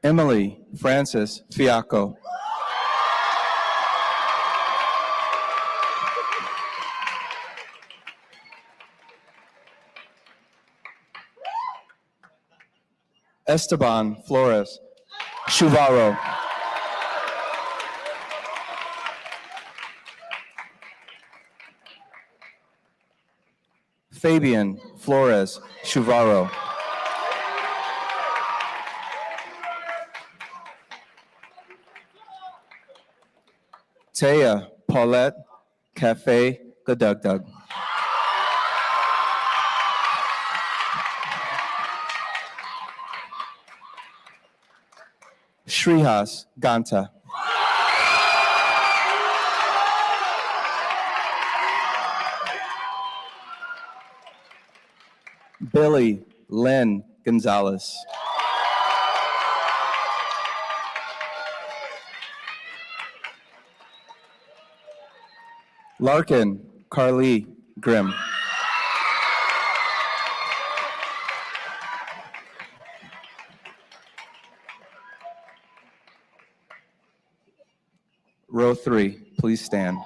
Emily Frances Fiacco. Esteban Flores Chuvaro. Fabian Flores Chuvaro. Taya Paulette Cafe Gadugdug. Shrihas Ganta. Billy Len Gonzalez. Larkin Carly Grimm. Row 3, please stand.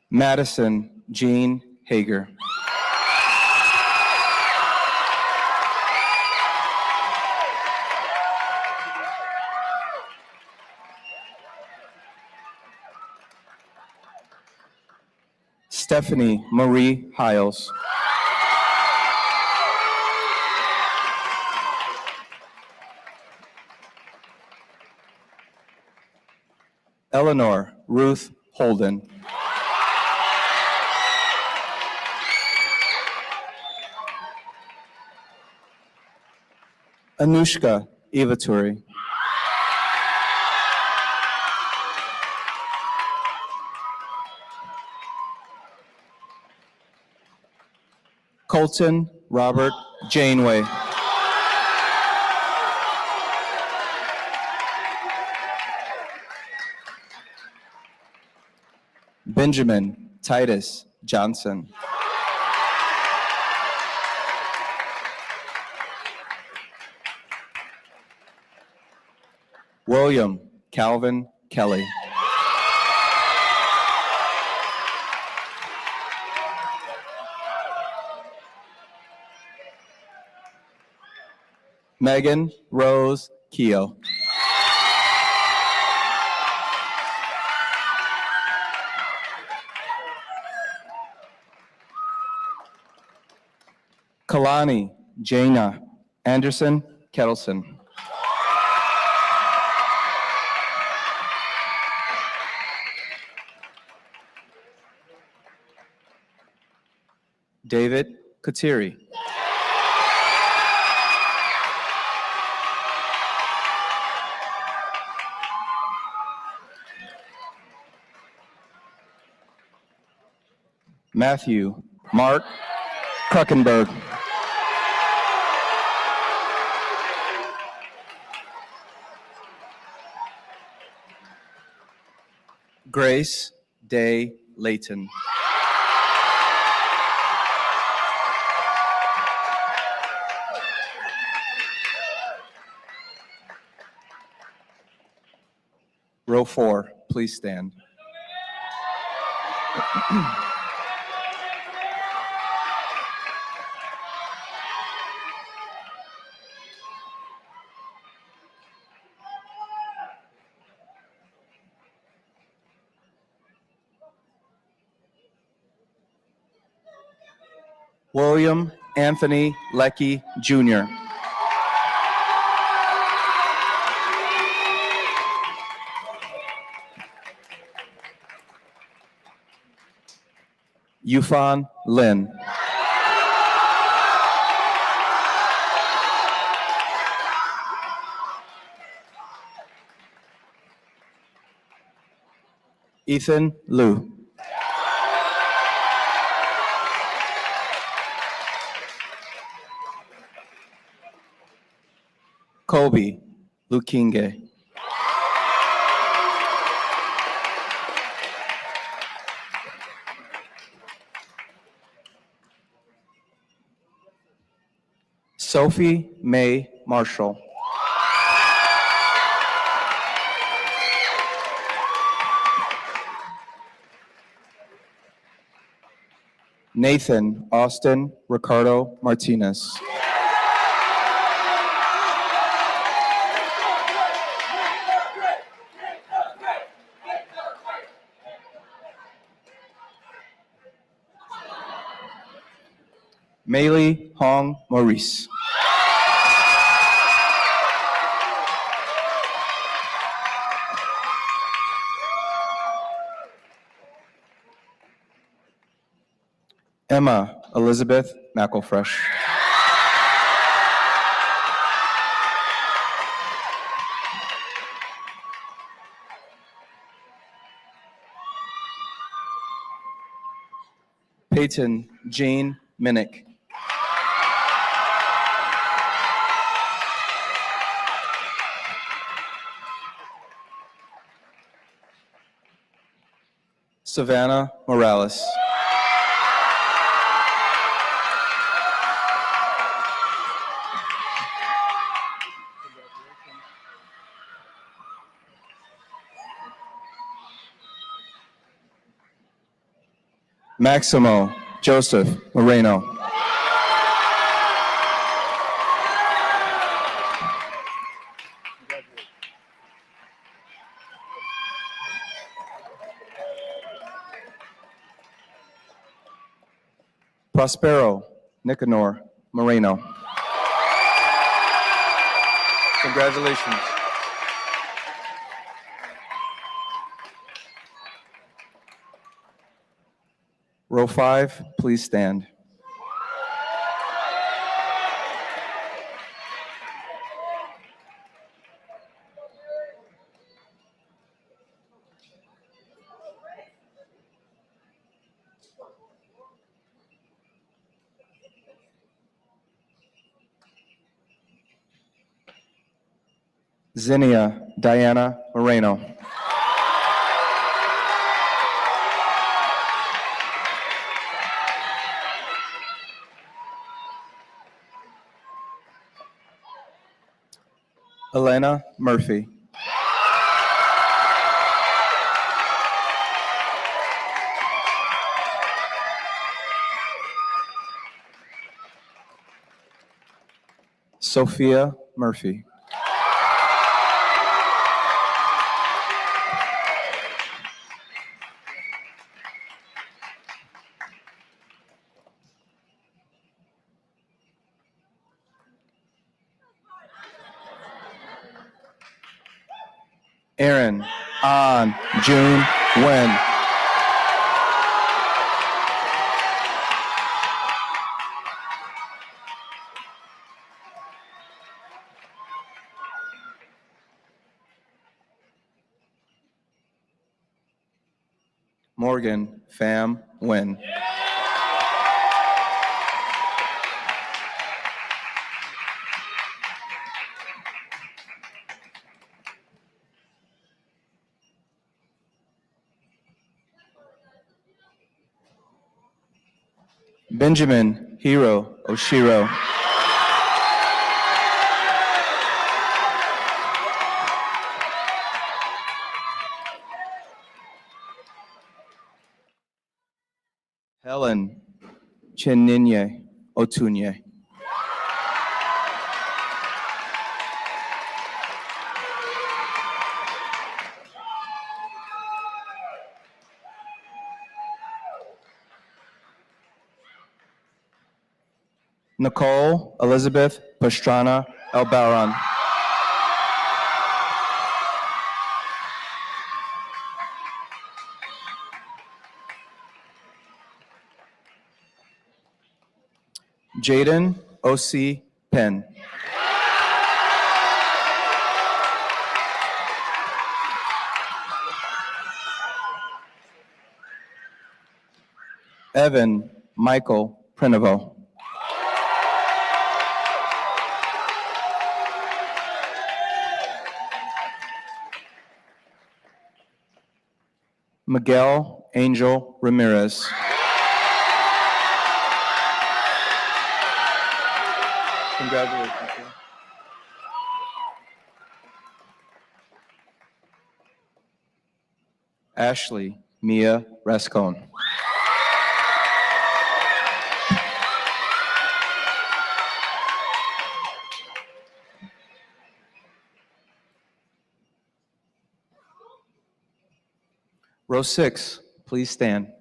Madison Jean Hager. Stephanie Marie Hiles. Eleanor Ruth Holden. Anushka Ivaturi. Colton Robert Janeway. Benjamin Titus Johnson. William Calvin Kelly. Megan Rose Keogh. Kalani Jaina Anderson Kettleson. David Katiri. Matthew Mark Kruckenberg. Grace Day Layton. Row 4, please stand. William Anthony Leckie, Jr. Yufan Lin. Ethan Liu. Kobe Lukinge. Sophie Mae Marshall. Nathan Austin Ricardo Martinez. Meili Hong Maurice. Emma Elizabeth McElfresh. Peyton Jane Minnick. Savannah Morales. Maximo Joseph Moreno. Prospero Nicanor Moreno. Congratulations. Row 5, please stand. Zinnia Diana Moreno. Elena Murphy. Sophia Murphy. Aaron An June Wen. Morgan Pham Nguyen. Benjamin Hiro Oshiro. Helen Cheninye Otunye. Nicole Elizabeth Pastrana Elbaron. Jaden O.C. Penn. Evan Michael Prinovo. Miguel Angel Ramirez. Congratulations. sir. Ashley Mia Rascon. Row 6, please stand.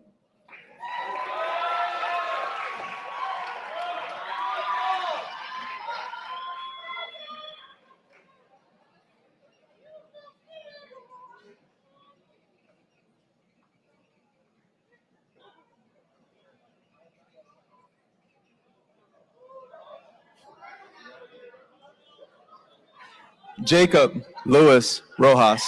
Jacob Luis Rojas.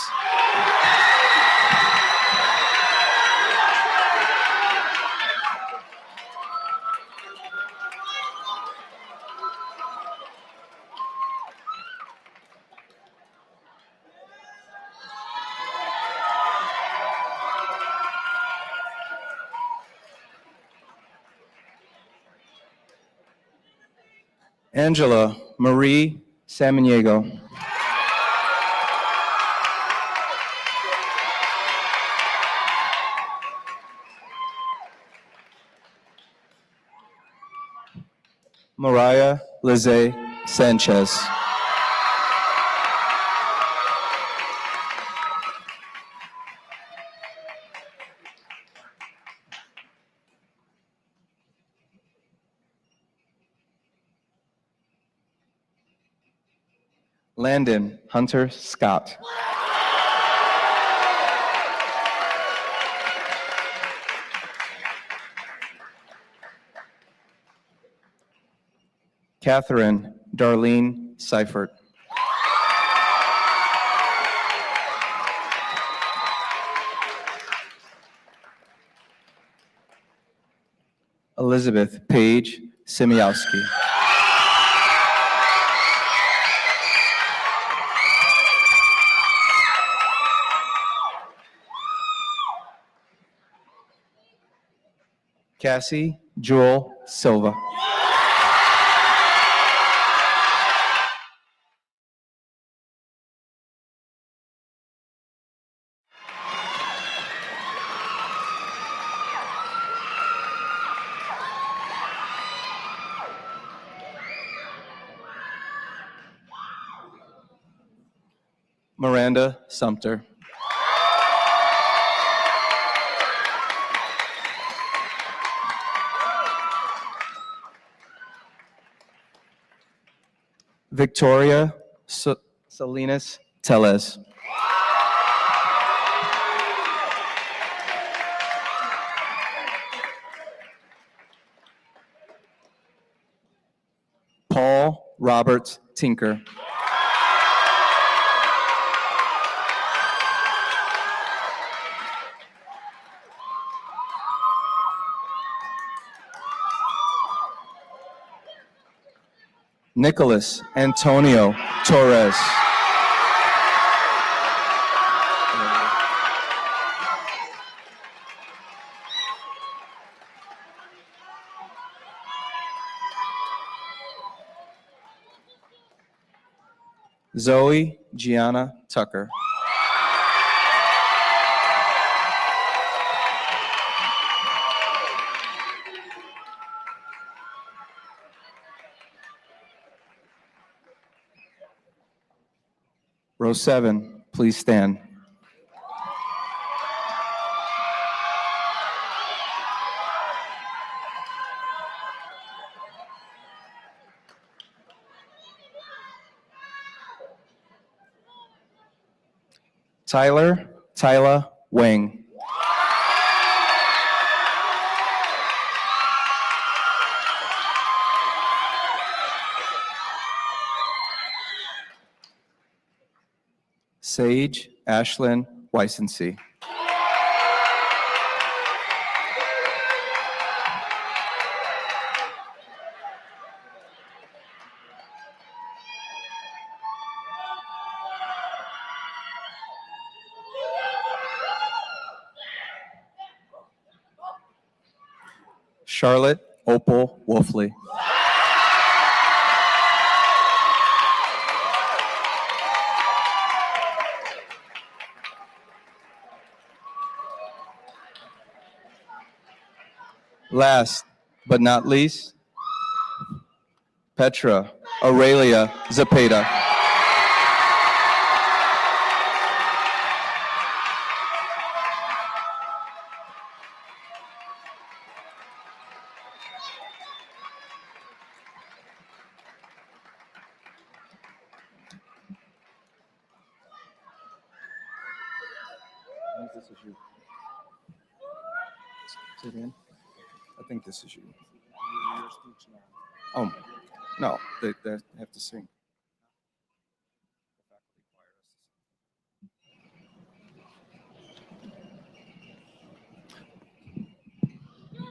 Angela Marie Samaniego. Mariah Lizzie Sanchez. Landon Hunter Scott. Catherine Darlene Seifert. Elizabeth Paige Simiowski. Cassie Jewel Silva. Miranda Sumter. Victoria Salinas Tellez. Paul Roberts Tinker. Nicholas Antonio Torres. Zoe Gianna Tucker. Row 7, please stand. Tyla Wang. Sage Ashlyn Weissensee. Charlotte Opal Wolfley. Last but not least, Petra Aurelia Zapata. Say it again. I think this is you. Oh, no, they have to sing.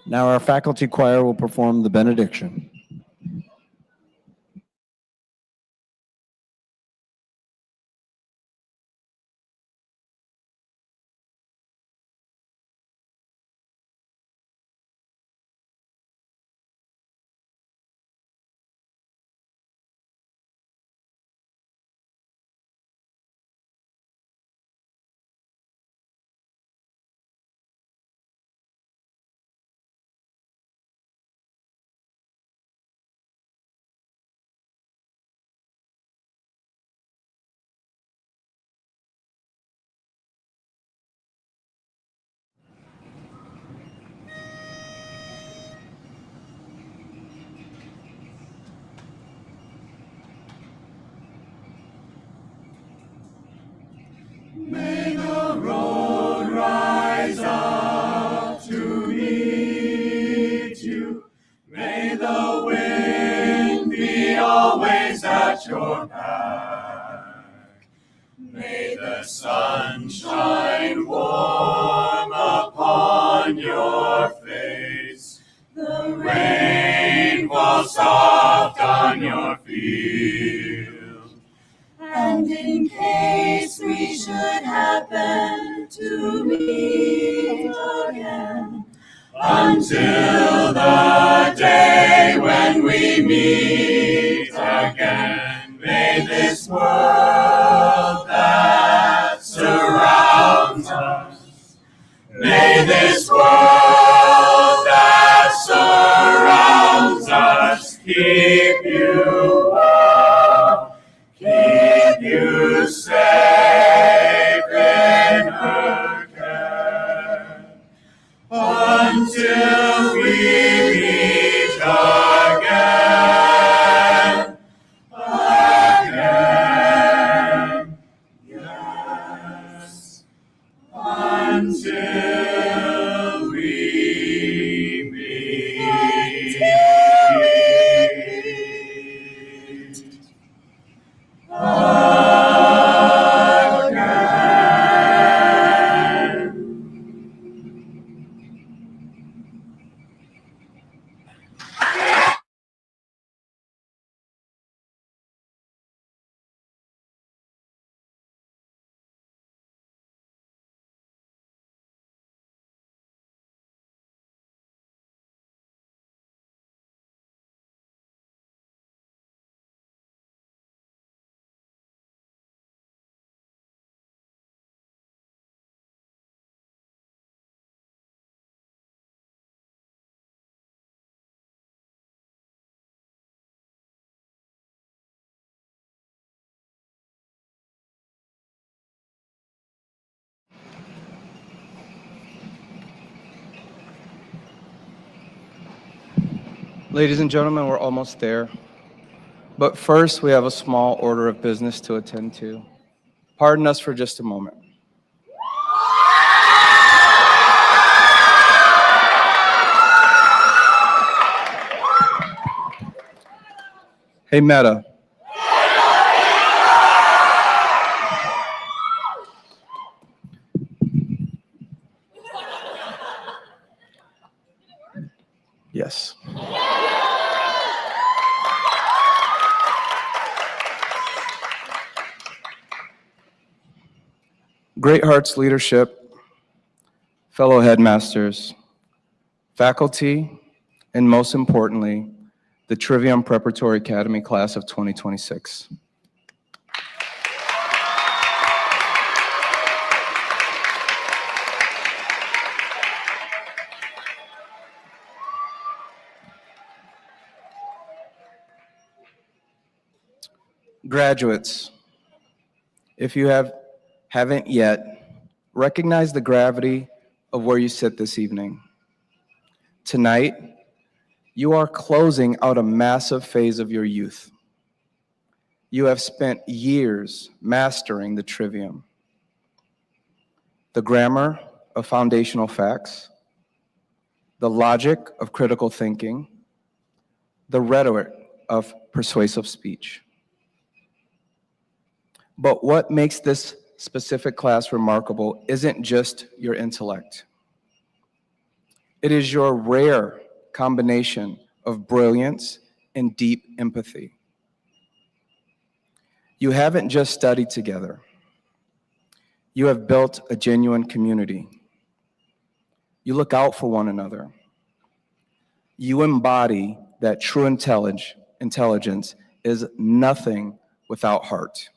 Now our faculty choir will perform the benediction. And in case we should happen to meet again, until the day when we meet again, may this world that surrounds us, may this world that surrounds us keep you warm, keep you safe in her care, until we meet again, yes, until we meet Ladies and gentlemen, we're almost there. But first, we have a small order of business to attend to. Pardon us for just a moment. Hey, Meta. Yes. Great Hearts leadership, fellow headmasters, faculty, and most importantly, the Trivium Preparatory Academy class of 2026. Graduates, if you haven't yet, recognize the gravity of where you sit this evening. Tonight, you are closing out a massive phase of your youth. You have spent years mastering the trivium, the grammar of foundational facts, the logic of critical thinking, the rhetoric of persuasive speech. But what makes this specific class remarkable isn't just your intellect. It is your rare combination of brilliance and deep empathy. You haven't just studied together. You have built a genuine community. You look out for one another. You embody that true intelligence is nothing without heart.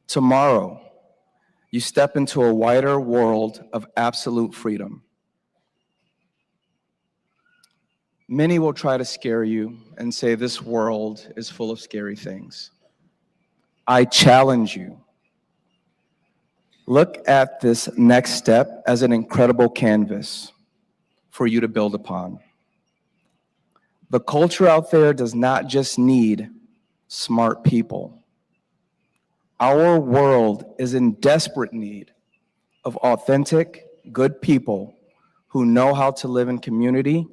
Tomorrow, you step into a wider world of absolute freedom. Many will try to scare you and say this world is full of scary things. I challenge you. Look at this next step as an incredible canvas for you to build upon. The culture out there does not just need smart people. Our world is in desperate need of authentic, good people who know how to live in community.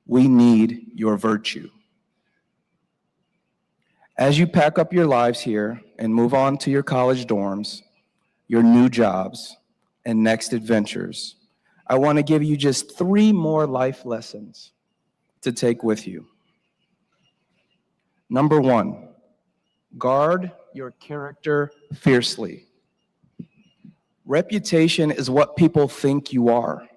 We need your virtue. As you pack up your lives here and move on to your college dorms, your new jobs, and next adventures, I want to give you just 3 more life lessons to take with you. Number 1, guard your character fiercely. Reputation is what people think you are.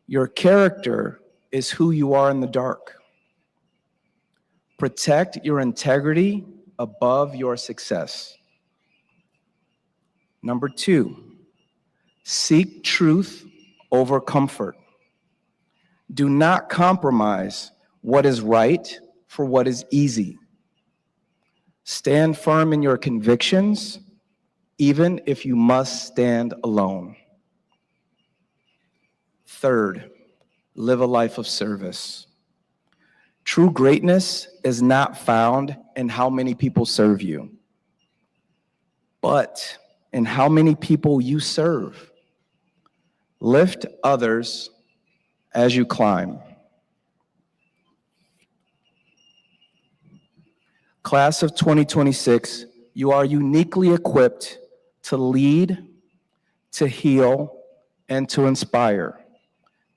Your character is who you are in the dark. Protect your integrity above your success. Number 2, seek truth over comfort. Do not compromise what is right for what is easy. Stand firm in your convictions, even if you must stand alone. Third, live a life of service. True greatness is not found in how many people serve you, but in how many people you serve. Lift others as you climb. Class of 2026, you are uniquely equipped to lead, to heal, and to inspire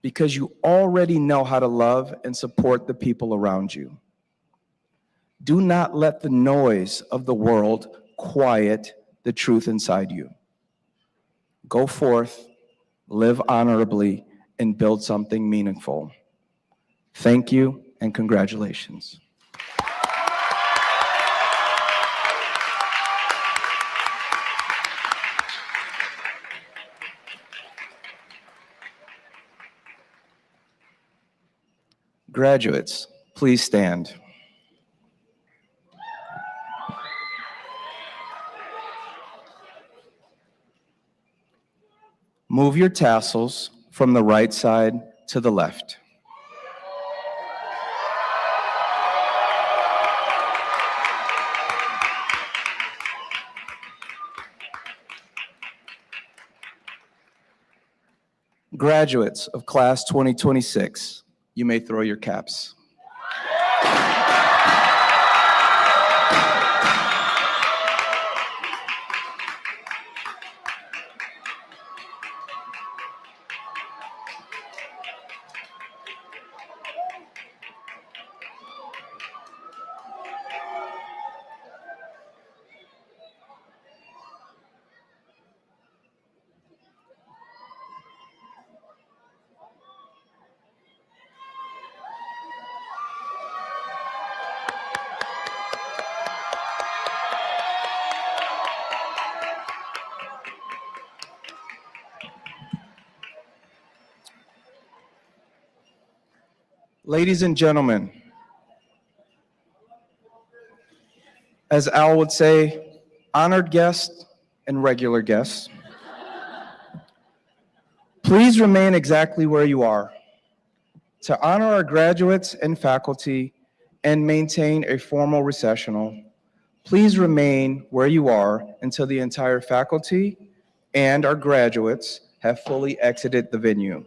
because you already know how to love and support the people around you. Do not let the noise of the world quiet the truth inside you. Go forth, live honorably, and build something meaningful. Thank you and congratulations. Graduates, please stand. Move your tassels from the right side to the left. Graduates of class 2026, you may throw your caps. Ladies and gentlemen, as Al would say, honored guests and regular guests, please remain exactly where you are. To honor our graduates and faculty and maintain a formal recessional, please remain where you are until the entire faculty and our graduates have fully exited the venue.